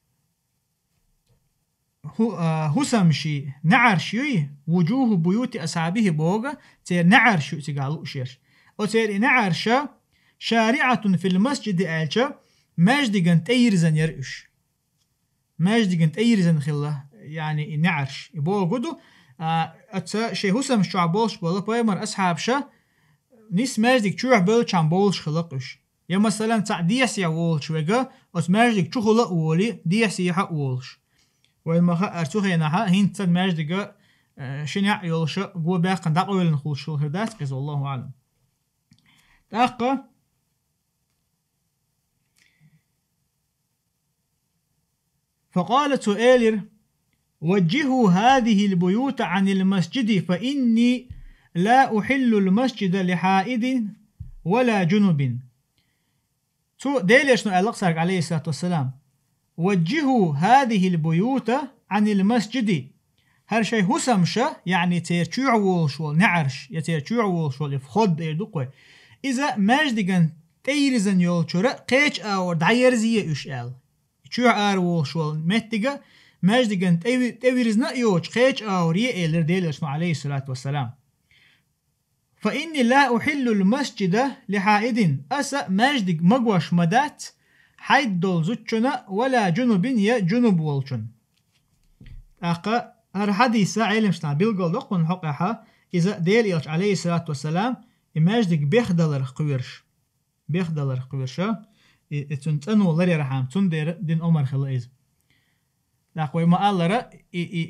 B: هسم شي نعر شي وجوه بيوت أصحابه بوغا تير نعر شو تقالو شير أو تير نعر شا شارعة في المسجد آلشا ماجدقن تيرزن يرئش ماجدقن تيرزن خلا يعني نعرش يبوغ قدو أتسا شي هسم شو بولش بولا بايمر أصحاب شا نيس ماجدق شو بولش عن بولش خلقش يا مثلا تاع ديسيا وولش ويغا أت ماجدق شو خلق وولي ديسيا حق وولش وإما أرتوخي نحا هين تسد ماجدق شنع يولش قوة باقن داقويل نخول شو هردات قز الله أعلم. تاقا فقالت سؤالر وجهوا هذه البيوت عن المسجد فإني لا أحل المسجد لحائد ولا جنب. تو ديليش نو الله عليه الصلاة والسلام وجهوا هذه البيوت عن المسجد هر شيء هسمشة يعني تيرتشوع وولشول نعرش يتيرتشوع وولشول يفخد يدقوي إذا ماجدغن تيرزن يولشورا قيش أور دعيرزية إشال تشوع آر وولشول متجا ماجدغن تيرزنا يوش قيش أور يألر ديلرسمو عليه الصلاة والسلام فإني لا أحل المسجد لحائد أسا ماجدغ مقوش مدات حيد دول زوتشنا ولا جنوب يا جنوب وولشون أقا هر حديثة علم شنا بيلقل لقون حقها إذا ديل إلش عليه الصلاة والسلام إماجدك بيخدلر قويرشا تنتنو لري رحام تندير دين عمر خلائز لقوي ما ألرا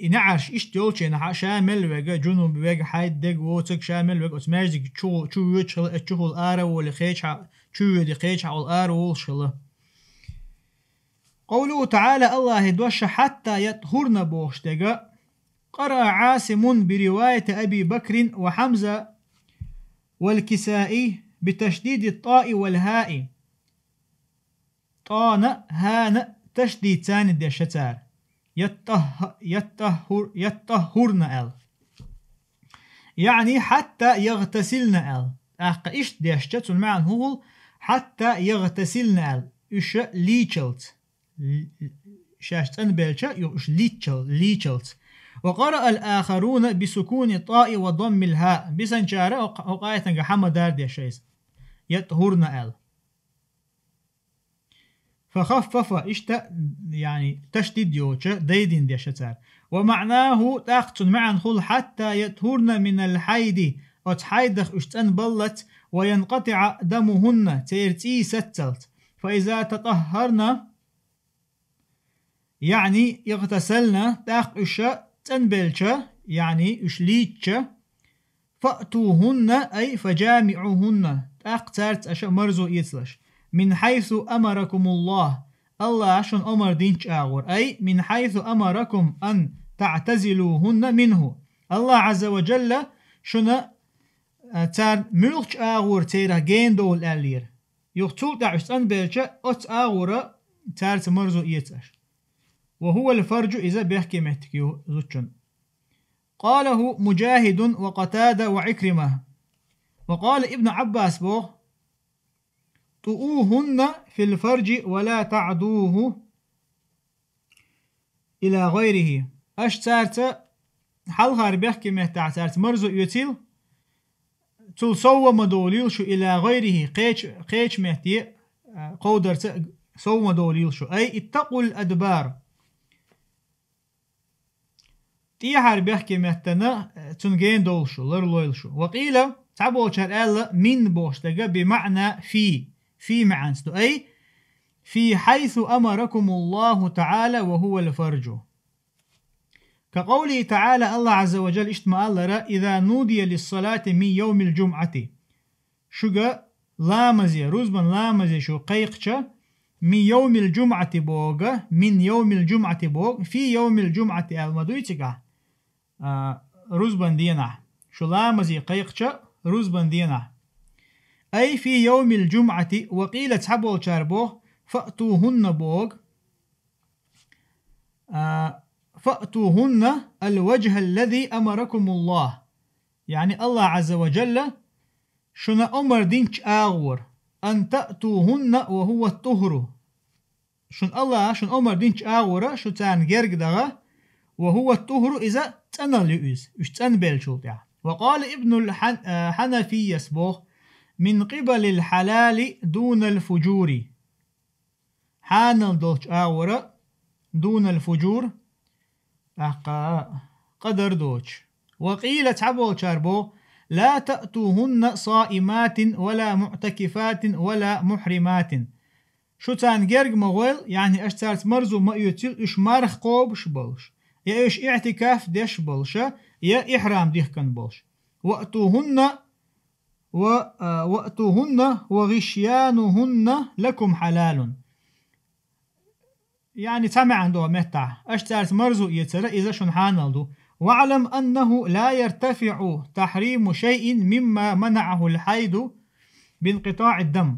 B: إنعرش إشتيولشي نحا شامل ويجا جنوب ويجا حيد دق ووتك شامل ويجا أتماجدك شو يتشل اتشهو الآرا واللي خيشها شو يدي خيشها والآرا والشله قوله تعالى الله دوش حتى يطهرن بوشتغا قرأ عاصم برواية أبي بكر وحمزة والكسائي بتشديد الطاء والهاء طان هان تشديد ثاني دي شتار يطهرن ال يعني حتى يغتسلن ال إيش دي شتات المعنى هو حتى يغتسلن ال إيش ليتشلت شاشتن بيلشا يوش ليتشلت وقرأ الآخرون بسكون الطاء وضم الهاء بسنشارة وقاية حمد دار دي شيء يطهرن ال فخفف اشتا يعني تشديد يوشا ديدين دي شتار ومعناه تاقت معا خل حتى يطهرن من الحيد وتحيدخ اشتن بلت وينقطع دمهن تيرتي ستلت فإذا تطهرن يعني يغتسلن تاق اشا تنبلشا يعني اشليتشا فأتوهن أي فجامعوهن تاق تارت اشا مرزو يتلش من حيث أمركم الله عشان أمر دينش آغور أي من حيث أمركم أن تعتزلوهن منه الله عز وجل شنا تار ملش آغور تيرا جين دول ألير يغتول تعش تنبلشا أت آغور تارت مرزو يتلش وهو الفرج إذا بيحكي محتكيو زوجن قاله مجاهد وقتادة وعكرمة وقال ابن عباس بوه طؤوهن في الفرج ولا تعدوه إلى غيره أشتارت حلها بيحكي محتاعتارت مرزو يتيل تلصو مدوليل شو إلى غيره قيش محتي قودر سو مدوليل شو أي اتقوا الأدبار تيحر بيحكي مهتنا تنجين دولشو لرلويلشو وقيل تعبو شرقال من بوشتغا بمعنى في معنستو أي في حيث أمركم الله تعالى وهو الفرج كقوله تعالى الله عز وجل اشتما الله إذا نودي للصلاة من يوم الجمعة شوغا لامزي روزبان لامزي شو قيقشا من يوم الجمعة بوغا من يوم الجمعة بوغ في يوم الجمعة المدويتك روزبان دينا شو لامزي قيقشا روزبان دينا أي في يوم الجمعة وقيل تحبو شاربوه فأتوهن بوغ فأتوهن الوجه الذي أمركم الله يعني الله عز وجل شنا أمر دينش آغور أن تأتوهن وهو الطهر شن الله شن أمر دينش آغورا شو تان جرق دغا وهو الطهر إذا تنلئز إش تنبيل شلطع وقال ابن الحنفي يسبوه من قبل الحلال دون الفجور حانل دوش آغورا دون الفجور قدر دوش وقيل تعبو شاربو لا تأتوهن صائمات ولا معتكفات ولا محرمات شو تان جرق مغول يعني اشتارت مرزو ما يتل اش مارخ قوبش بلش يا اش اعتكاف ديش بلشا يا احرام ديح كان بلش وأتوهن وغشيانهن لكم حلال يعني سمع عنده متع اشتارت مرزو يتر إذا شن حانلدو واعلم أنه لا يرتفع تحريم شيء مما منعه الحيض بانقطاع الدم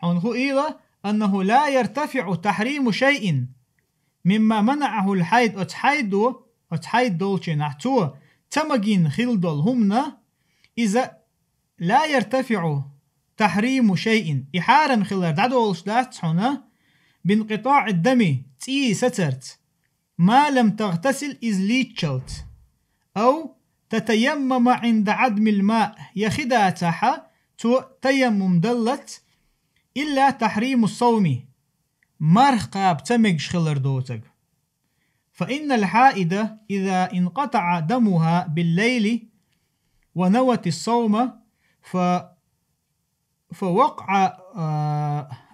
B: عنه إذا أنه لا يرتفع تحريم شيء مما منعه الحيد أتحيد دولشي نحتو تمجين خلدل همنا إذا لا يرتفع تحريم شيء إحارم خلال دعدولش دات هنا بانقطاع الدم تي سترت ما لم تغتسل إذ ليتشلت أو تتيمم عند عدم الماء يخدا تحا تيمم دلت إلا تحريم الصوم مرخ قاب تمجش خلر دوتك. فإن الحائدة إذا انقطع دمها بالليل ونوت الصوم فوقع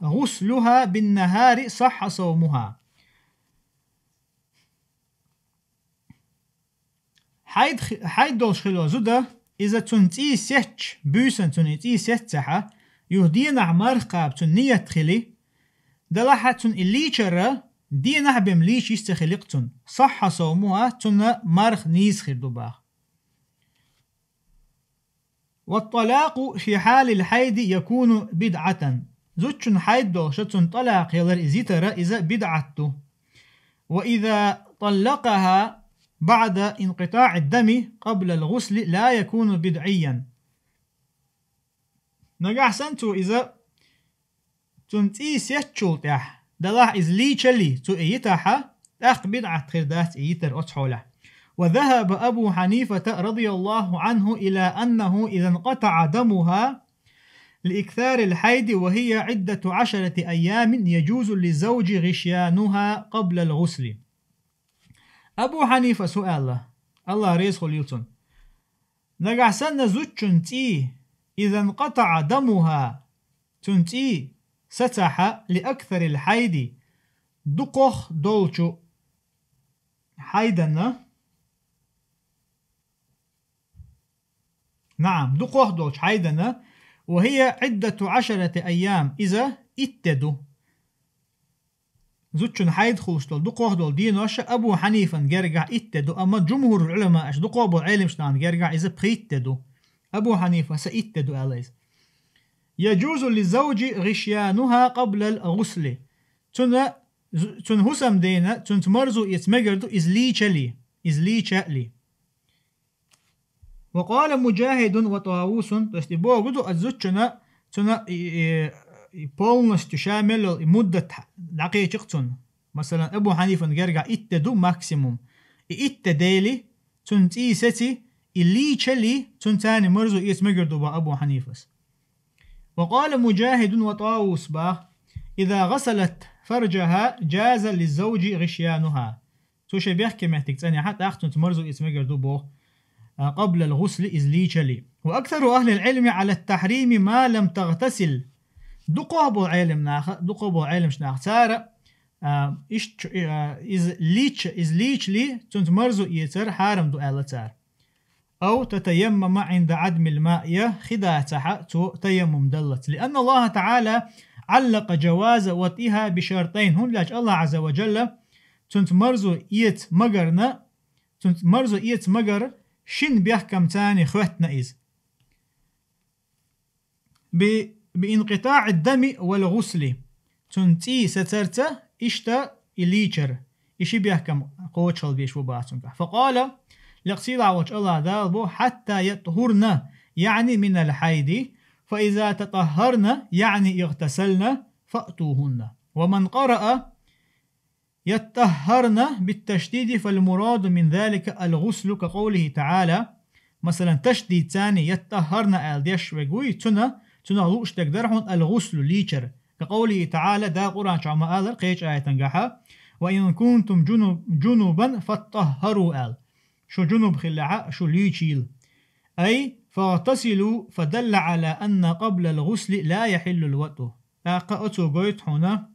B: غسلها بالنهار صح صومها. حيد دولش خلو زودا إذا تنتي سيتش بوسن تنتي سيتسحة يهدينا مرقاب تنية خلي دلحة تن الليشرة دينا بمليش يستخلقتن صح صومها تن مرخ نيس خردوباخ. والطلاق في حال الحيد يكون بدعة زوجن حيد دوشة طلاق يلر إزيتر إذا بدعته. وإذا طلقها بعد انقطاع الدم قبل الغسل لا يكون بدعيا. نجح سنتو إذا تنتي سيتشول تح دلاح إز ليشلي تو إيتاحا أخ بدعة خردات إيتر أتحوله. وذهب أبو حنيفة رضي الله عنه إلى أنه إذا انقطع دمها لإكثار الحيض وهي عدة 10 أيام يجوز للزوج غشيانها قبل الغسل. أبو حنيفة سؤال الله ريس خليلتون نقع سنة زوجن تي إذا انقطع دمها تنتي ستح لأكثر الحيض دقخ دولشو حيدنا نعم دقخ دولش حيدنا وهي عدة 10 أيام إذا اتدو زوجن حيد خوشتول دقوه دول دينوش أبو حنيفة جرجع اتدو أما جمهور العلماء أش دقوه بالعلم شنان جرجع إذا بخيتدو أبو حنيفة سيتدو أليس. يجوز للزوج غشيانها قبل الغسل تن هسم دينا تن تمرزو يتمجردو إزلي شلي. وقال مجاهد وطاووس تشتبوه قدو الزوجنا تن polностью شامل مدة دقيقة مثلا أبو حنيفة جرجع اتدو ماكسيموم اتدالي تنتي ستي اللي تشلي تنتاني مرزو يتمجردو با أبو حنيفة. وقال مجاهد وطاووس با إذا غسلت فرجها جاز للزوج غشيانها توشي بيحكي محتك تاني حتى أختن تمرزو يتمجردو بو قبل الغسل إزلي تشلي. وأكثر أهل العلم على التحريم ما لم تغتسل دقوبو علم شناخ تارا إز ليش لي تنتمرزو يتر حارم دو آلتار أو تتيمم عند عدم الماء خداتها تيمم دلت لأن الله تعالى علق جواز وطئها بشرطين هون لاج الله عز وجل تنتمرزو يت مجرنا تنتمرزو يت مجر شن بيحكم تاني خوتنا إز بانقطاع الدم والغسل تنتي سترته إشتا إليشر إشي بيحكم قوتشل بيشو باتنك. فقال لقصيد عوج الله دالبو حتى يطهرن يعني من الحيض فإذا تطهرن يعني اغتسلن فأتوهن. ومن قرأ يتطهرن بالتشديد فالمراد من ذلك الغسل كقوله تعالى مثلا تشديد ثاني يتطهرن ألديش وقوي تنالوش تقدرهم الغسل ليشر كقوله تعالى دا قرآن شعما آل قيش آية تنقحا وإن كنتم جنوبا فاتطهروا آل شو جنوب خلعا شو ليشيل أي فاغتسلوا فدل على أن قبل الغسل لا يحل الوطء أقأتو قويت هنا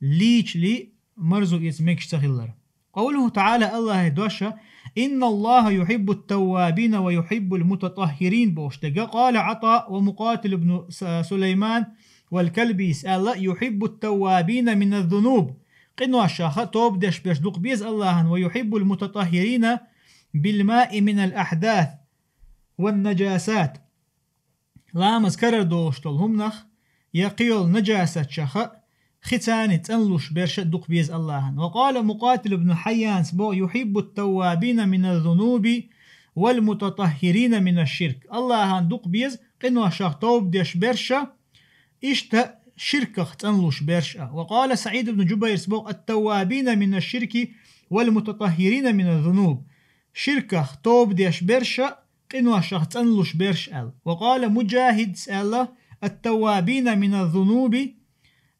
B: ليش لي مرزو يتمكش تخلر. قوله تعالى الله دوشا إن الله يحب التوابين ويحب المتطهرين بوشتقى. قال عطاء ومقاتل بن سليمان والكلبي يسأل يحب التوابين من الذنوب قنوا الشاخة توب دش بيشدق بيز الله ويحب المتطهرين بالماء من الأحداث والنجاسات لا مذكر دوشتل هم نخ يقيل نجاسة شخة ختاني تنلوش برشا دوق بيز الله. وقال مقاتل بن حيان سبو يحب التوابين من الذنوب والمتطهرين من الشرك. الله دوق بيز قنوة شاخ توب ديش برشا إشتا شركة تنلوش برشا. وقال سعيد بن جبير سبو التوابين من الشرك والمتطهرين من الذنوب شركة توب ديش برشا قنوة شاخ تنلوش برشا. وقال مجاهد سأله التوابين من الذنوب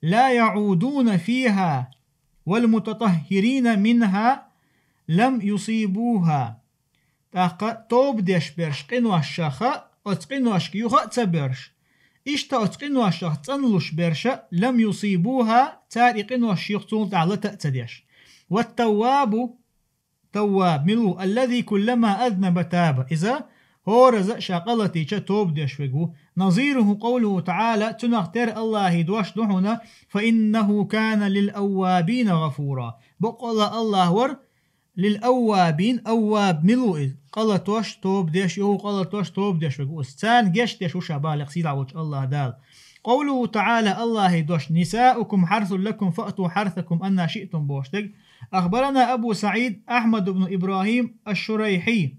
B: لا يعودون فيها والمتطهرين منها لم يصيبوها. توب ديش برش قنوة شاخة أتقنوة شكيوخة تبرش إشتا أتقنوة شاخ تنلوش برشا لم يصيبوها تاري قنوة شيخ تنلت على تأتديش. والتواب تواب ملو الذي كلما أذنب تاب إذا هو رزق شاقلتي توب ديش فيقو. نظيره قوله تعالى تنختر الله دوش دحنا فإنه كان للأوابين غفورا. بقول الله ور للأوابين أواب ملوئ قال توش توب ديش يهو قال توش توب ديش فيقو استان جيش ديش وشا بالغ سيدع وجه الله دال. قوله تعالى الله دوش نساؤكم حرث لكم فأتوا حرثكم أن شئتم بوشتك. أخبرنا أبو سعيد أحمد بن إبراهيم الشريحي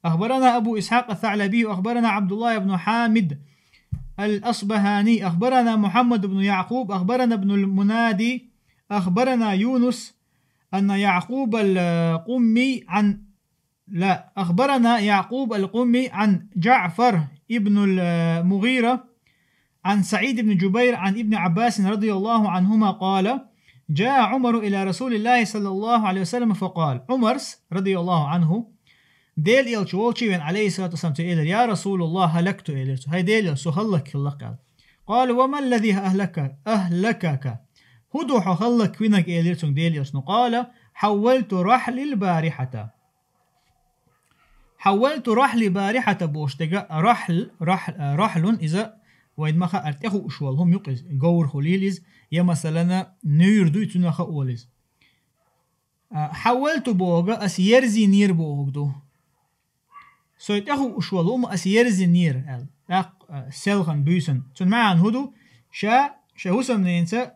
B: أخبرنا أبو إسحاق الثعلبي أخبرنا عبد الله بن حامد الأصبهاني أخبرنا محمد بن يعقوب أخبرنا ابن المنادي أخبرنا يونس أن يعقوب القمي أخبرنا يعقوب القمي عن جعفر ابن المغيرة عن سعيد بن جبير عن ابن عباس رضي الله عنهما قال جاء عمر إلى رسول الله صلى الله عليه وسلم فقال عمر رضي الله عنه ديل يلشوالشي عليه الصلاة والسلام تقول يا رسول الله هلكت إليك هاي ديل يلسوهلك الله. قال وما الذي أهلكك هدو حهلك وينك إليك ديل يلسو. قال حولت رحل بارحة بوشتغا رحل إذا وإن ما أرتخو أشوالهم يقز قور خليلز يا مثلا نير دويتنا خأولز حولت بوغا أسيرزي نير بوغدو سويت أخو أشوالهم أسيرزي نير سلخن بيسن تون معان هدو شا هسم نينسا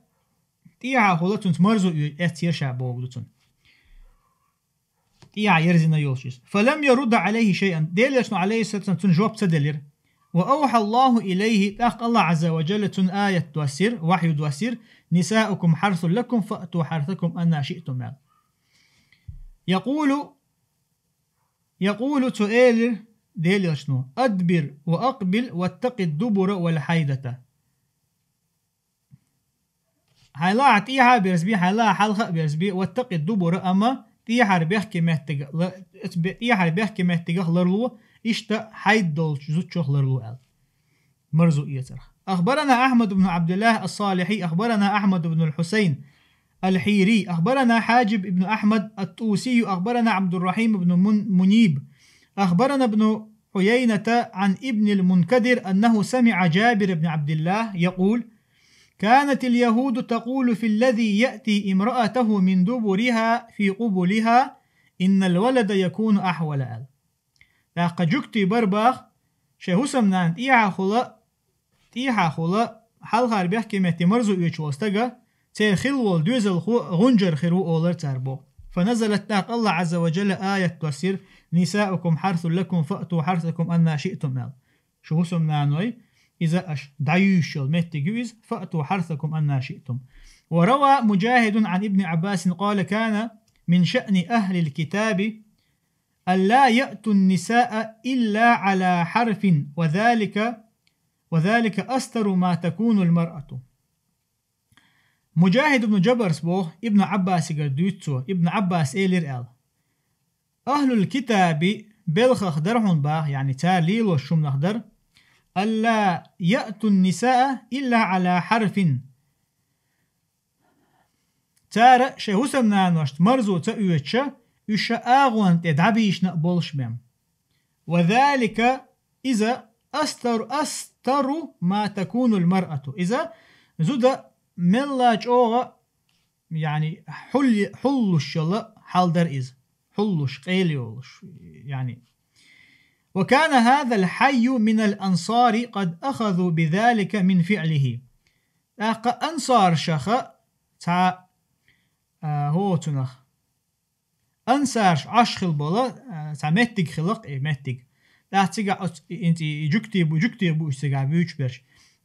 B: تيها خلا تون تمرزو اتير شا بوغدو تون تيها يرزينا يولشيس. فلم يرد عليه شيئا ديل يسنو عليه السلام تون جواب تدلير. وأوحى الله إليه تاق الله عز وجل تون آية توسير وحي توسير نساؤكم حرث لكم فأتوا حرثكم أن شئتم. يقول تؤيل ديل شنو أدبر وأقبل واتق الدبر والحيدة. هلا تيها بيرسبي هلا حلقة بيرسبي واتق الدبر أما تيها ربيحكي محتاج لرلو إشتا حيد دولش زوتشوخ لرلو مرزو إيترخ. أخبرنا أحمد بن عبد الله الصالحي أخبرنا أحمد بن الحسين الحيري أخبرنا حاجب بن أحمد الطوسي أخبرنا عبد الرحيم بن منيب أخبرنا ابن عيينة عن ابن المنكدر أنه سمع جابر بن عبد الله يقول كانت اليهود تقول في الذي يأتي امرأته من دبرها في قبلها إن الولد يكون أحول. لقد جكتي برباخ شهوسمنان تيها خلا حلقة بيحكي مهتمرزو يوشوستغا تيخلول دوزل غنجر خيرو أولر تاربو. فنزلت تاق الله عز وجل آية تفسير نساؤكم حرث لكم فأتوا حرثكم أن شئتم. شهوسمنانوي إذا أش دعيوشل مهتجوز فأتوا حرثكم أن شئتم. وروى مجاهد عن ابن عباس قال كان من شأن أهل الكتاب ألا يأتوا النساء إلا على حرف وذلك أستر ما تكون المرأة. مجاهد بن جبر سبوه ابن عباس قردوتسو ابن عباس إيلر أهل الكتاب بلخ خدرهم باه يعني تاليل والشم نخدر ألا يأتوا النساء إلا على حرف تارا شهوسمنان وشت مرزو تأويتشا يشا آغوان تدعبيش نقبولش بهم. وذلك إذا أستر ما تكون المرأة إذا زود ملاج أوغا يعني حلش الله حال در إذا حلش قيليولش يعني. وكان هذا الحي من الأنصار قد أخذوا بذلك من فعله. أنصار شخا تا هو تنخ أنسارش عشخل بولا تا متك خلق متك لا تيجا انت جكتي بو استيجا بيوش برش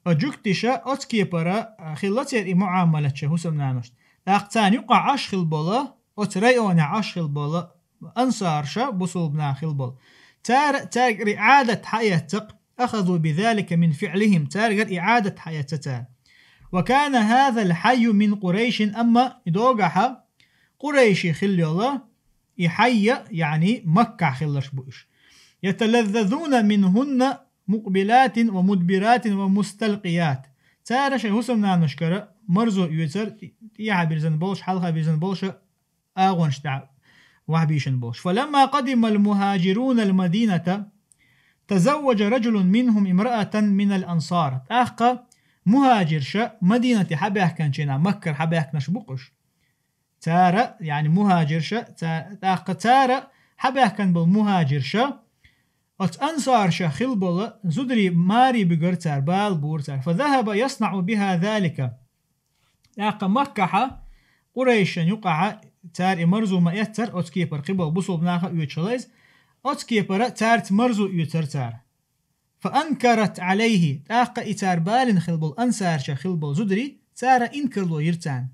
B: أجكتشا أتكي برا خلتي معاملة هسم نانوش لاقتان يقع عشخل بولا أتريون عشخل بولا أنصارشا بصوبنا خل بول تار إعادة حياتك أخذوا بذلك من فعلهم تار إعادة حياتك وكان هذا الحي من قريش أما إدوغها قريشي خلي الله يحيى يعني مكة خلش بوش يتلذذون منهن مقبلات ومدبرات ومستلقيات تار شيء هسمنا نشكر مرزو يوتر يا بيرزن بولش حلقة بيرزن بولش أغون شتعب وحبيشن بولش فلما قدم المهاجرون المدينة تزوج رجل منهم امرأة من الأنصار أخا مهاجر شا مدينة حبيح كان شينا مكة حبيح نشبقش تارا يعني مهاجر شا أخا تارا حبيح كان بالمهاجر شا أنصار شا خلبل زدري ماري بقرتار بال بورتار فذهب يصنع بها ذلك أخا مكة قريش يقع تار مرزو ما يتر أتكيبر قبل بصو بناخا يوتشليز أتكيبر تارت مرزو يتر تار فأنكرت عليه تاقا إتار بال خلبل أنسار شا خلبل زدري تار إنكر له يرتان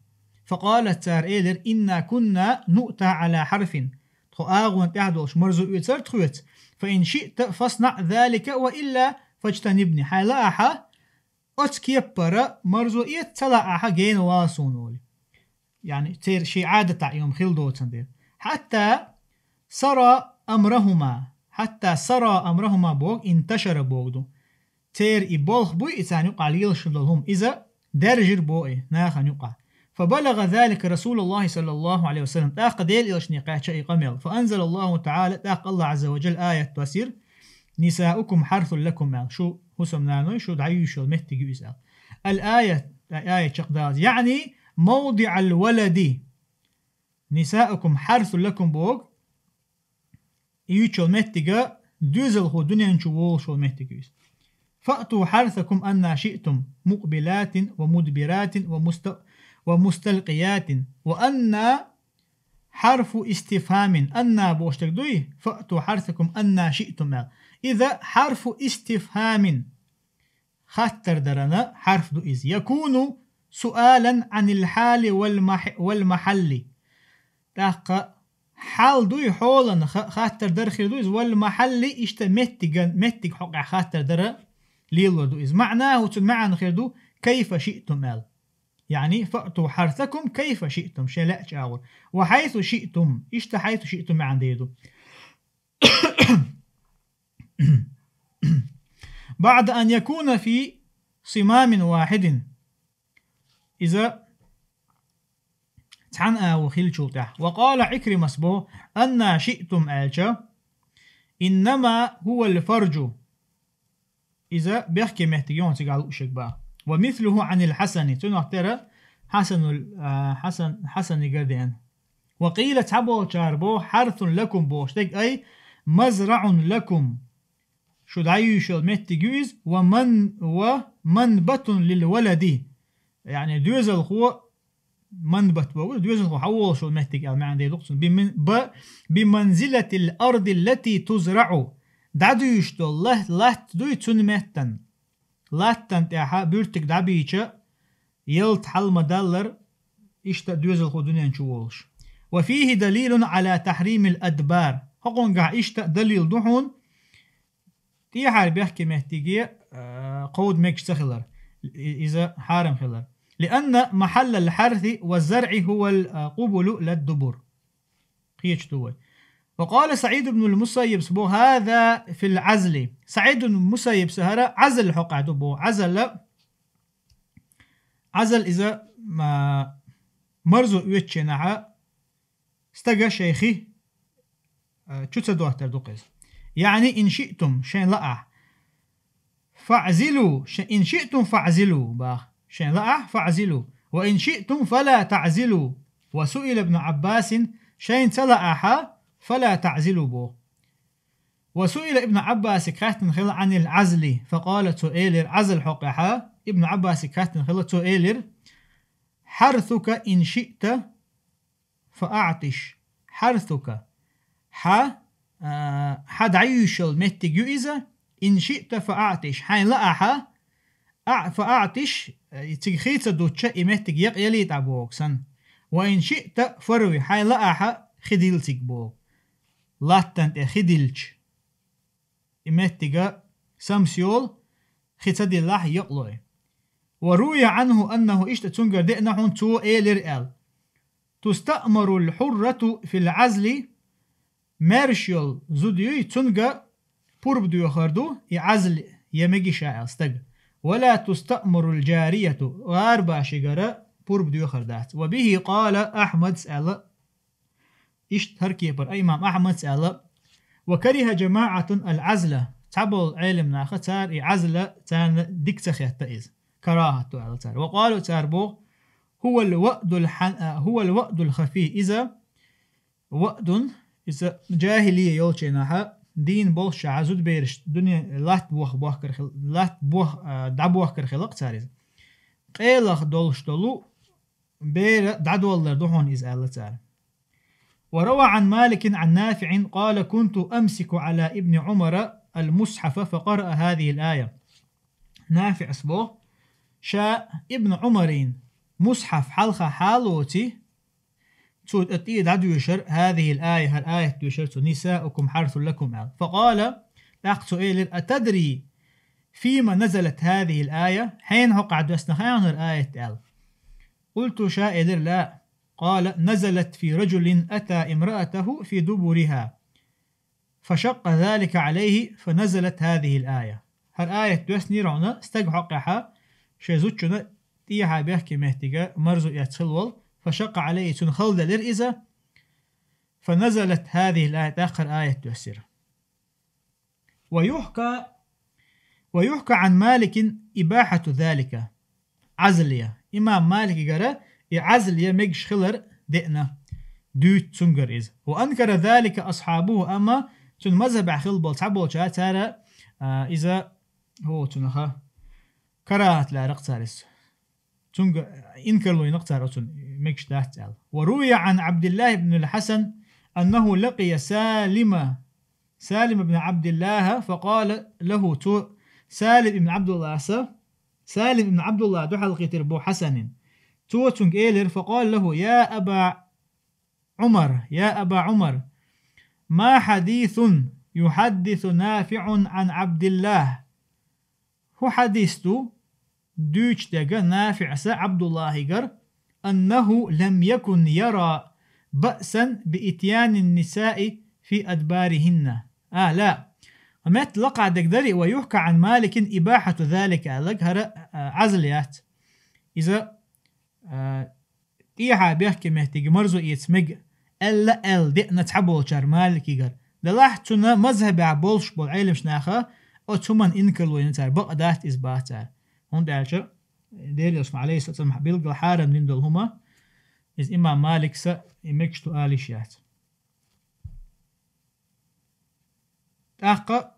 B: فقالت تار إيلر إنا كنا نؤتى على حرف تخاغون تحدوش مرزو يتر تخوت فإن شئت فاصنع ذلك وإلا فاجتنبني حالاحا أتكيبر مرزو يتلاحا جين واسونولي يعني تير شي عادة يوم خلدو تندير حتى سرى أمرهما بوغ انتشر بوغدو تير إبولخ بوي إتان يقع ليلشدلهم إذا درجر بوئي ناخن يقع فبلغ ذلك رسول الله صلى الله عليه وسلم تاق ديل إلشنيقا شيء قمل فأنزل الله تعالى تاق الله عز وجل آية تسير نساؤكم حرث لكم شو هسم نانوي شو دعيوشو المهتي يسأل الآية آية شقداز يعني موضع الولد نساؤكم حرث لكم بوغ يوشو المهتي دوزل هو دنيا نشوول شو المهتي فأتوا حرثكم أن شئتم مقبلات ومدبرات ومستلقيات وأن حرف استفهام أن بوشتك دوي فأتوا حرثكم أن شئتم إذا حرف استفهام خطر درنا حرف دو إذ يكون سؤالا عن الحال والمحل تاقا حال دوي حولا خطر درخي دو إذ والمحل إشتا متك حقع خطر در ليلو دو إذ معناه تنمعن خير دو كيف شئتم يعني فأتوا حرثكم كيف شئتم شيء لا تشاور وحيث شئتم إشتا حيث شئتم عن ديدو بعد أن يكون في صمام واحد إذا تعنى وخيل شوتح وقال عكرمة سبو أن شئتم آجا إنما هو الفرج إذا بيحكي محتاجون تقالوا شكبا ومثله عن الحسن تنحتر حسن قردين وقيل تحبو شاربو حرث لكم بوشتك أي مزرع لكم شو دعيوش المتجوز ومنبت للولد يعني دوزل هو منبت بقول دوزل هو حول شو المتج ما عندي لقص بمنزلة الأرض التي تزرع دعيوش الله لا دوي تنمتن لا تنتحى بيرتك دعبيشة يلت حل مدلر إشتا دوزل هو دنيا نشوولش وفيه دليل على تحريم الأدبار حقون قاع إشتا دليل دحون تيحار بيحكي محتاجي قود ميكش تخلر إذا حارم خلر لأن محل الحرث والزرع هو القبل للدبر خيش توي وقال سعيد بن المسيب سبو هذا في العزل سعيد بن المسيب سهرة عزل حقع دبو عزل إذا ما مرزو يوتشنها استقى شيخي شو تدوه تردقز يعني إن شئتم شين لأح فاعزلوا إن شئتم فاعزلوا باخ شين لأح فاعزلوا وإن شئتم فلا تعزلوا وسئل ابن عباس شين تلأح فلا تعزلوا بو وسئل ابن عباس كاتن خل عن العزل فقال سئيلر عزل حقها ابن عباس كاتن خل سئيلر حرثك إن شئت فأعطش. حرثك حد عيشل متجو إذا إن شئت فأعطش حين لا فأعطش تجخيت دوتشا إمتج يلي تعبوك سن. وإن شئت فروي حين لا خديلتك بوك لاتن خديلش إمتج سمسيول خدي الله يقلوي. وروي عنه أنه إشت تنجر دئنهم تو إيلر تستأمر الحرة في العزل مارشيال زوديو تنجر بورب ديو خردو يعزل يمجي شاعر استج. ولا تستأمر الجارية واربع شجرة بورب ديو خردات. وبه قال أحمد سأل إشت هركيبر أي إمام أحمد سأل. وكره جماعة العزلة تعبوا علم ناختار عزلة تان ديكتخيت تأيز كراهة على تار. وقالوا تاربو هو الوأد الخفي. إذا وأد إذا جاهلية يولشيناها دين بولش عزود بيرش دنيا لات بوخ كرخل لات بوخ دعبوخ كرخلق تاريز قيلخ دولش دولو بير دعدولر دوهون إز آل تار. وروى عن مالك عن نافع قال كنت أمسك على ابن عمر المصحف فقرأ هذه الآية. نافع اسبوه شاء ابن عمرين مصحف حلقة حالوتي تود أتيد عدو يشر هذه الآية. الآية يشر نساؤكم حرث لكم. فقال أخت سؤال أتدري فيما نزلت هذه الآية حين قعد أسنخان الآية قلت شائر لا. قال نزلت في رجل أتى امرأته في دبرها فشق ذلك عليه فنزلت هذه الآية. هالآية دوسني رونا استجحقها شيزوتشنا تيها بيحكي مهتجا مرزو يتخلول فشق عليه تنخلد لرئزة فنزلت هذه الآية آخر آية تفسير. ويحكى عن مالك إباحة ذلك عزلية. إمام مالك قال عزلية مجش خلر دئنا دوت سنجر إذ. وأنكر ذلك أصحابه أما تن مذهب خلبل تعبول ترى إذا هو تنخا كراهة لا رقصارس تنجر إنكر له نقصار أتن مجش تحت. وروي عن عبد الله بن الحسن أنه لقي سالم بن عبد الله فقال له سالم بن عبد الله سالم بن عبد الله دو حلقة تربو حسن توتنج إيلر فقال له يا أبا عمر ما حديث يحدث نافع عن عبد الله. هو حديثه دوش دقا نافع عبد الله قر أنه لم يكن يرى بأسا بإتيان النساء في أدبارهن. لا ومت لقع دقدري. ويحكى عن مالك إباحة ذلك لقهر عزليات. إذا إيها بيحكي مهتج مرزو يتمج ألا دئنا تحبول شار مالك يقر دلاحتنا مذهب عبولش بول علم شناخا أو تمن إنكلو ينتار بقدات إثباتار. هون دالشا دير يسمع عليه السلام بيلقى حارم من دولهما إذ إمام مالك سا يمكشتو آليشيات. تحقق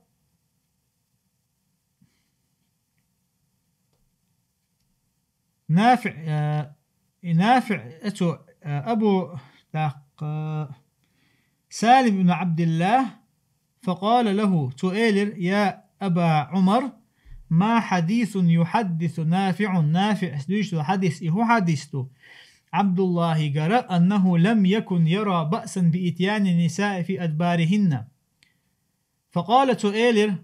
B: نافع أتو أبو سالم بن عبد الله فقال له تؤيلر يا أبا عمر ما حديث يحدث نافع سدوش حديث إهو حديثه عبد الله قرأ أنه لم يكن يرى بأسا بإتيان النساء في أدبارهن. فقال تؤيلر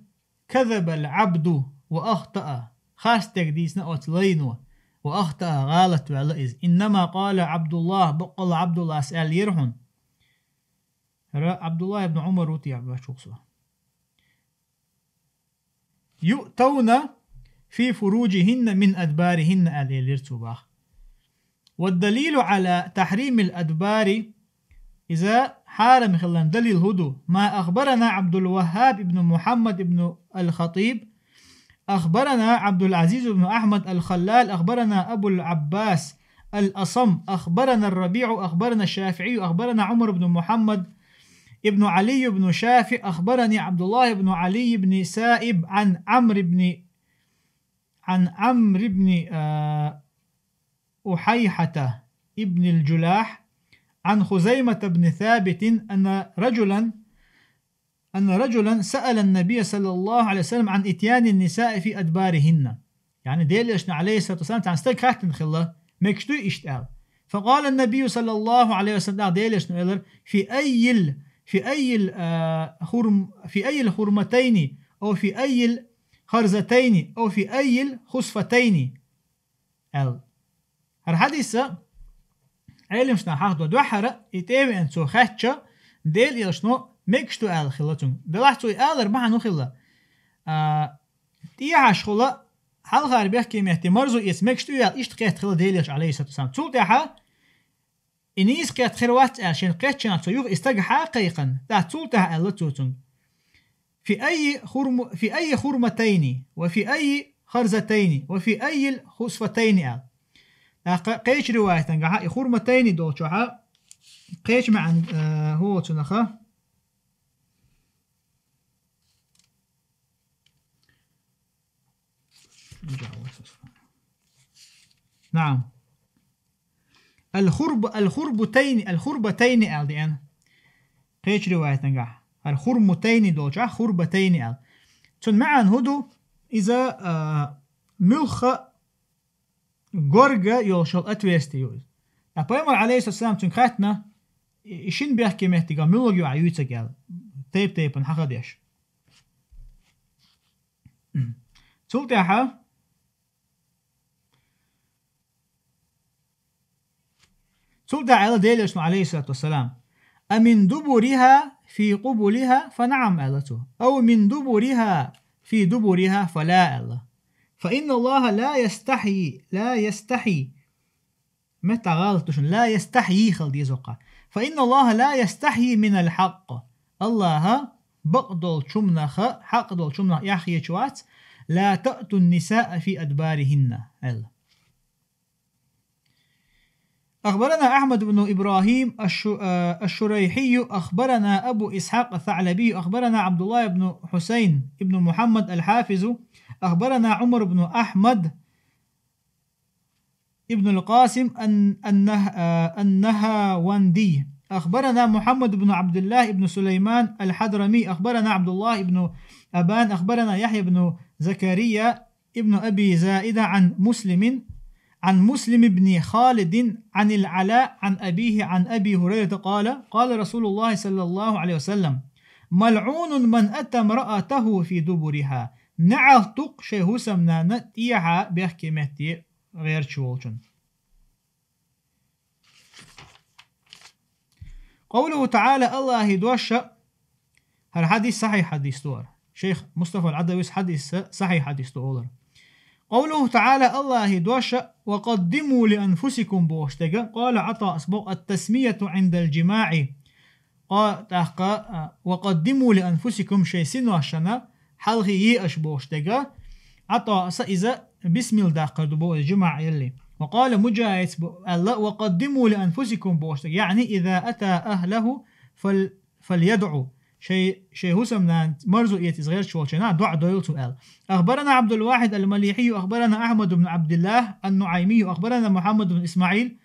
B: كذب العبد وأخطأ خاص تقديسنا أتلينو وأخطأ غالت وعلئز. إنما قال عبد الله بقل عبد الله سأل يرهن عبد الله بن عمر روتي عبد شخصه يؤتون في فروجهن من أدبارهن الإليرتوباخ. والدليل على تحريم الأدبار إذا حارم خلان دليل هدو ما أخبرنا عبد الوهاب بن محمد بن الخطيب أخبرنا عبد العزيز بن أحمد الخلال أخبرنا أبو العباس الأصم أخبرنا الربيع أخبرنا الشافعي أخبرنا عمر بن محمد ابن علي بن شافع أخبرني عبد الله بن علي بن سائب عن عمرو بن أحيحة ابن الجلاح عن خزيمة بن ثابت أن رجلا سأل النبي صلى الله عليه وسلم عن إتيان النساء في أدبارهن. يعني ديلشنا عليه الصلاة والسلام تعنستك خاتن خلا مكشتو إشتال. فقال النبي صلى الله عليه وسلم ديلشنا في أي الخرمتين أو في أي الخرزتين أو في أي الخصفتين الحديث علمشنا حاضر دوحرة يتابع أنتو خاتشة ديل إلشنو مكشتو خلاتون دلحتو ربما نخلا تيعش خلا حال غاربيه كيميتي مرزو مكشتو إشتقيت خلا ديليش عليه الصلاة والسلام تول تيحا إنيس قيت خيروات عشان قيتشنا تيوغ استجا حقيقا تول تيحا اللتوتون في أي خرمتين وفي أي خرزتين وفي أي الخصفتين قيش رواية تنقع خرمتين دوتشوها قيش مع هو تنخا نعم الخربتين الدين قيش رواية تنقع الخرمتين دوتشوها خربتين تن معن هدو إذا ملخ غورغا يوشل أتويستي يوز أبايمر عليه الصلاة والسلام تنخاتنا إشين بيحكي مهتقا ملغيو عيوتا قال تيب نحقديش تلتاحا على ديليش عليه الصلاة والسلام أمن دبرها في قبلها فنعم ألته أو من دبرها في دبرها فلا أله فإن الله لا يستحي متى غلطش لا يستحيي خلدي زقة فإن الله لا يستحي من الحق الله بقدل شمنخ حق دل شمنخ يحيي شوات لا تأتوا النساء في أدبارهن أخبرنا أحمد بن إبراهيم الشريحي أخبرنا أبو إسحاق الثعلبي أخبرنا عبد الله بن حسين بن محمد الحافظ أخبرنا عمر بن أحمد ابن القاسم النهاوندي أخبرنا محمد بن عبد الله بن سليمان الحضرمي أخبرنا عبد الله بن أبان أخبرنا يحيى بن زكريا ابن أبي زائدة عن مسلم بن خالد عن العلاء عن أبيه عن أبي هريرة قال رسول الله صلى الله عليه وسلم ملعون من أتى امرأته في دبرها نعطق شيء سمنا نتيها بيحكي مهتي غير شوالشن. قوله تعالى الله يدوش الحديث صحيح حديث دور شيخ مصطفى العدويس حديث صحيح حديث دور. قوله تعالى الله يدوش وقدموا لأنفسكم بوشتغا قال عطاء أسبق التسمية عند الجماع قال وقدموا لأنفسكم شيء سنو عشنا حلغي أشبوشتغا عطاء إذا بسم الله قدبوا الجماع يلي وقال مجاهد الله وقدموا لأنفسكم بوشتغا يعني إذا أتى أهله فليدعوا شيء هسمنا مرزو يتزغير شوالشنا دعا دويل سؤال. أخبرنا عبد الواحد المليحي أخبرنا أحمد بن عبد الله النعيمي أخبرنا محمد بن إسماعيل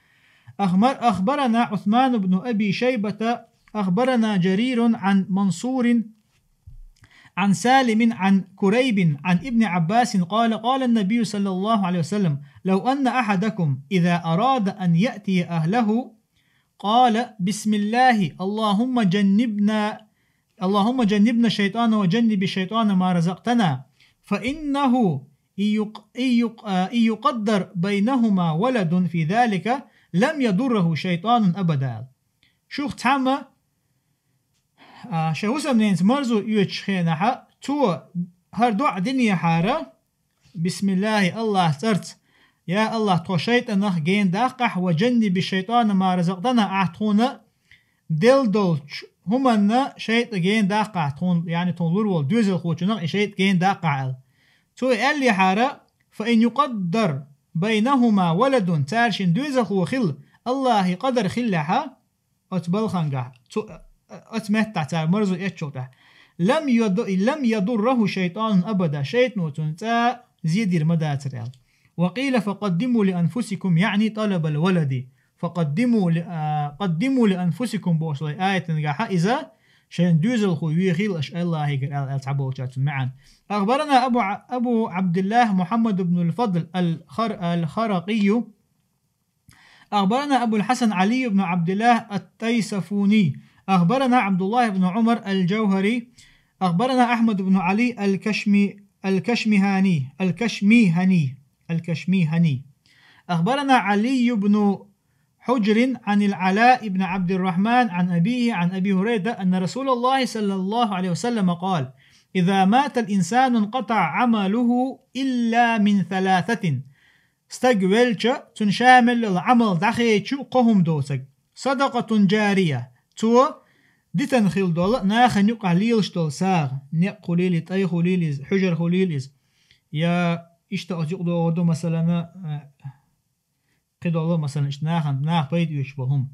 B: أخبرنا عثمان بن أبي شيبة أخبرنا جرير عن منصور عن سالم عن كريب عن ابن عباس قال النبي صلى الله عليه وسلم لو أن أحدكم إذا أراد أن يأتي أهله قال بسم الله اللهم جنبنا الشيطان وجنب الشيطان ما رزقتنا فإنه إن يقدر بينهما ولد في ذلك لم يضره شيطان أبدا. شوخ تحمى شهوسا منين مرزو يوتشخينها تو هردوع دنيا حارة بسم الله الله ترت يا الله توشيت أنه جين داقح وجنب الشيطان ما رزقتنا أعطونا دل دولش هما شيء جين داقع تون يعني تنظر والدوزل خوشنا شيء جين داقع تو اللي حارة فإن يقدر بينهما ولد تارشن دوزل خو خل الله قدر خلها أتبل خنقه أتمتع تار مرزو يتشوته لم يضره شيطان أبدا شيطان تنتا زيدير مدى تريال وقيل فقدموا لأنفسكم يعني طلب الولد، قدموا لأنفسكم بوصلي آية نجاحة إذا شين دوزل خويخيل أش الله يقرأ التعبوا معا. أخبرنا أبو عبد الله محمد بن الفضل الخرقي أخبرنا أبو الحسن علي بن عبد الله التيسفوني أخبرنا عبد الله بن عمر الجوهري أخبرنا أحمد بن علي الكشميهني أخبرنا علي بن حجر عن العلاء بن عبد الرحمن عن أبيه عن أبي هريرة أن رسول الله صلى الله عليه وسلم قال: إذا مات الإنسان انقطع عمله إلا من ثلاثة استقبلش تنشامل العمل دخيتش قهم دوسك صدقة جارية تو ديتن خيل دول ناخن يقع ليلش دول ساغ نق خليل تاي خليل حجر خليل يا اشتاق يقدو مثلا قدول مثلا اشناخن ناخ بيد يشبههم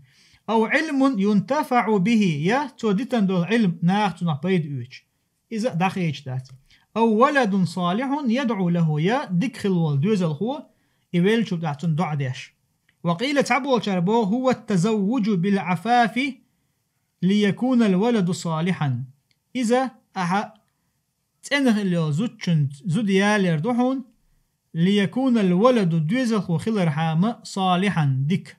B: أو علم ينتفع به يا تو ديتن دول علم ناخ تناخ بيد يش إذا دخيتش دات أو ولد صالح يدعو له يا ديك خلول دوزل هو إيويلشو دعتون دعدش. وقيل تعبو شربو هو التزوج بالعفاف ليكون الولد صالحا إذا أها تنه اللي زوديال يردوحون ليكون الولد دوزخ خلر حام صالحا ديك.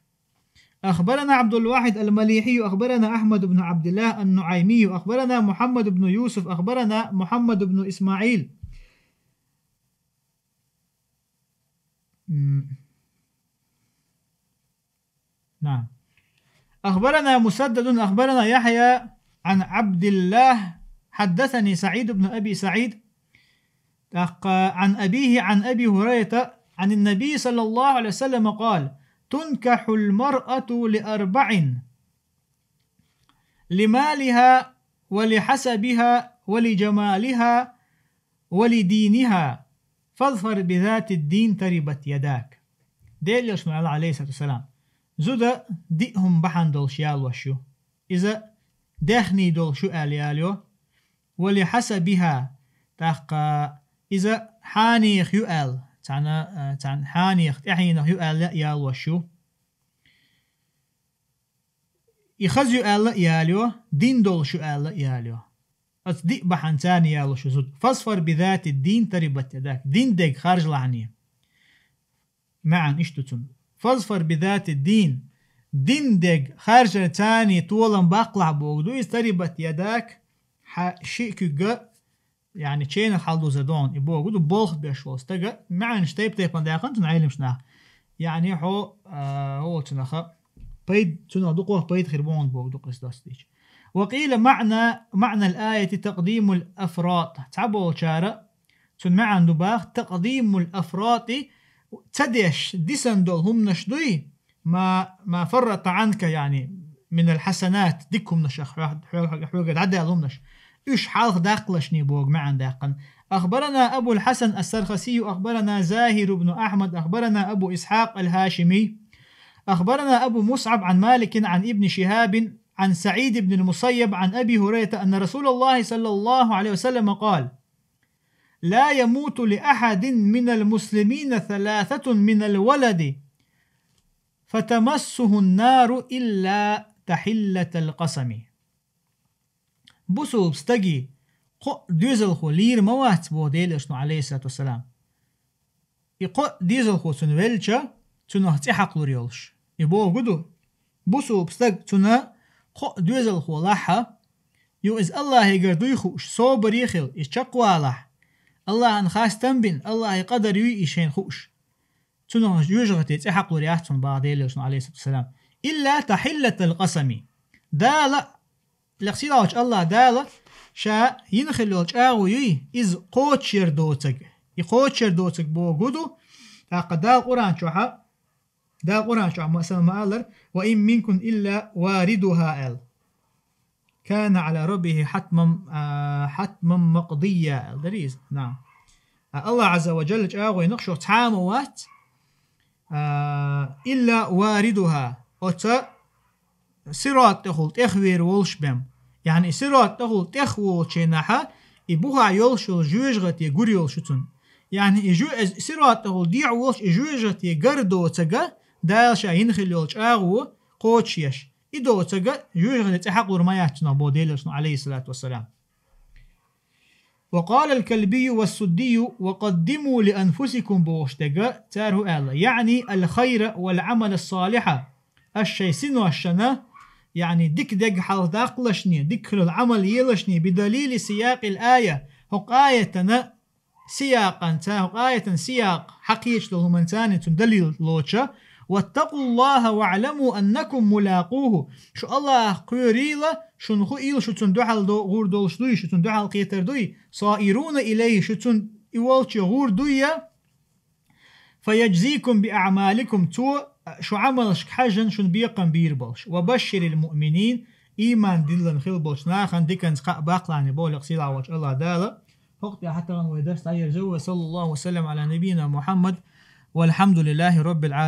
B: أخبرنا عبد الواحد المليحي أخبرنا أحمد بن عبد الله النعيمي أخبرنا محمد بن يوسف أخبرنا محمد بن إسماعيل نعم أخبرنا مسدد أخبرنا يحيى عن عبد الله حدثني سعيد بن أبي سعيد عن أبيه عن أبي هريرة عن النبي صلى الله عليه وسلم قال: تنكح المرأة لأربع: لمالها ولحسبها ولجمالها ولدينها فاظفر بذات الدين تربت يداك. ديل يشمع الله عليه الصلاة والسلام زودا ديهم بحن دول شيال وشو إذا دخني دول شو آلياليو ولحسبها تحقى إذا حانيخ يؤال تعن حانيخ إحينه يؤال يال وشو يخز يؤال ياليو دين دول شو آل ياليو أصدق بحن تاني يالو شو زود فاصفر بذات الدين تربت يداك دين ديك خارج لعنية معا إشتتون فاصفر بذات الدين دين ديك خارج تاني طولا باقلع بوغدو يستربت يداك شيء كجا يعني تشين حالدو زدون يبوغدو بولخ بيشوال استجا معا نشتيب تيبان داقن تنعيلم شناه يعني هو تنخا بيد تنادقوه بيد خربون بوغدو قصداستيش. وقيل معنى الآية تقديم الأفراط تعبوا شارع تن معن دباغ تقديم الأفراط تديش ديسن دول هم نشدوي ما فرط عنك يعني من الحسنات ديكم نشخ حوقد عدى لهم نش إيش حالخ داقلشني بوغ معن داقن. أخبرنا أبو الحسن السرخسي أخبرنا زاهر بن أحمد أخبرنا أبو إسحاق الهاشمي أخبرنا أبو مصعب عن مالك عن ابن شهاب عن سعيد بن المسيب عن أبي هريرة أن رسول الله صلى الله عليه وسلم قال: لا يموت لأحد من المسلمين ثلاثة من الولد فتمسه النار إلا تحلة القسم. بسو بستجي قو ديزل خو لير موات بوديل اشنو عليه الصلاة والسلام يقو ديزل خو سنويلشا تنه تحق لريولش يبو قدو بسو بستج تنه قو ديزل خو لحا يو إز الله يقردو يخوش صوبر يخل يشقوالح الله انخاس تنبين الله يقدر يشين خوش تنه يجغتي تحق لرياحتون بعديل اشنو عليه الصلاة والسلام إلا تحلة القسم دالا لقصيداوش الله دالا شا ينخلوش آغوي إز قوتشير دوتك يقوتشير دوتك بو قدو تاقا دال قرآن شوحا دال قرآن شوحا مثلا ما قالر وإن منكم إلا واردها آل كان على ربه حتما مقضيا دريز. نعم الله عز وجل آغوي نقشو تعاموات إلا واردها أتا سرات تخول تخوير ولش بهم يعني سرات تخول تخول شناحا يبوها يولشو جوجغت يغور يولشتون يعني إجو سرات أول ديع وش إجوجتي قردو تجا دال شاين خليولش أغو قوتشيش إدو تجا جوجتي تحق ورماياتنا بوديلش عليه الصلاة والسلام. وقال الكلبي والسدي وقدموا لأنفسكم بوشتجا تاره الله، يعني الخير والعمل الصالح الشيء سنو الشنا، يعني ديك دق حلداق لشني ديك العمل يلشني بدليل سياق الآية. هق آيتنا سياقا هق آية سياق حقيقة لهم تاني تدليل لوتشا. واتقوا الله واعلموا أنكم ملاقوه. شو الله قيريلا شو نخو إيل شو تندوحل دو غور دولش دوي شو تندوحل قيتر دوي صائرون إليه شو تن إيوالش غور دويا فيجزيكم بأعمالكم تو شو عملش حاجن شو بيقن بيربلش. وبشر المؤمنين إيمان دلن خلبلش ناخن ديكن باقلاني بولق سيلا وش الله دالا فقط حتى غن ويدرس تعير جو. صلى الله وسلم على نبينا محمد والحمد لله رب العالمين.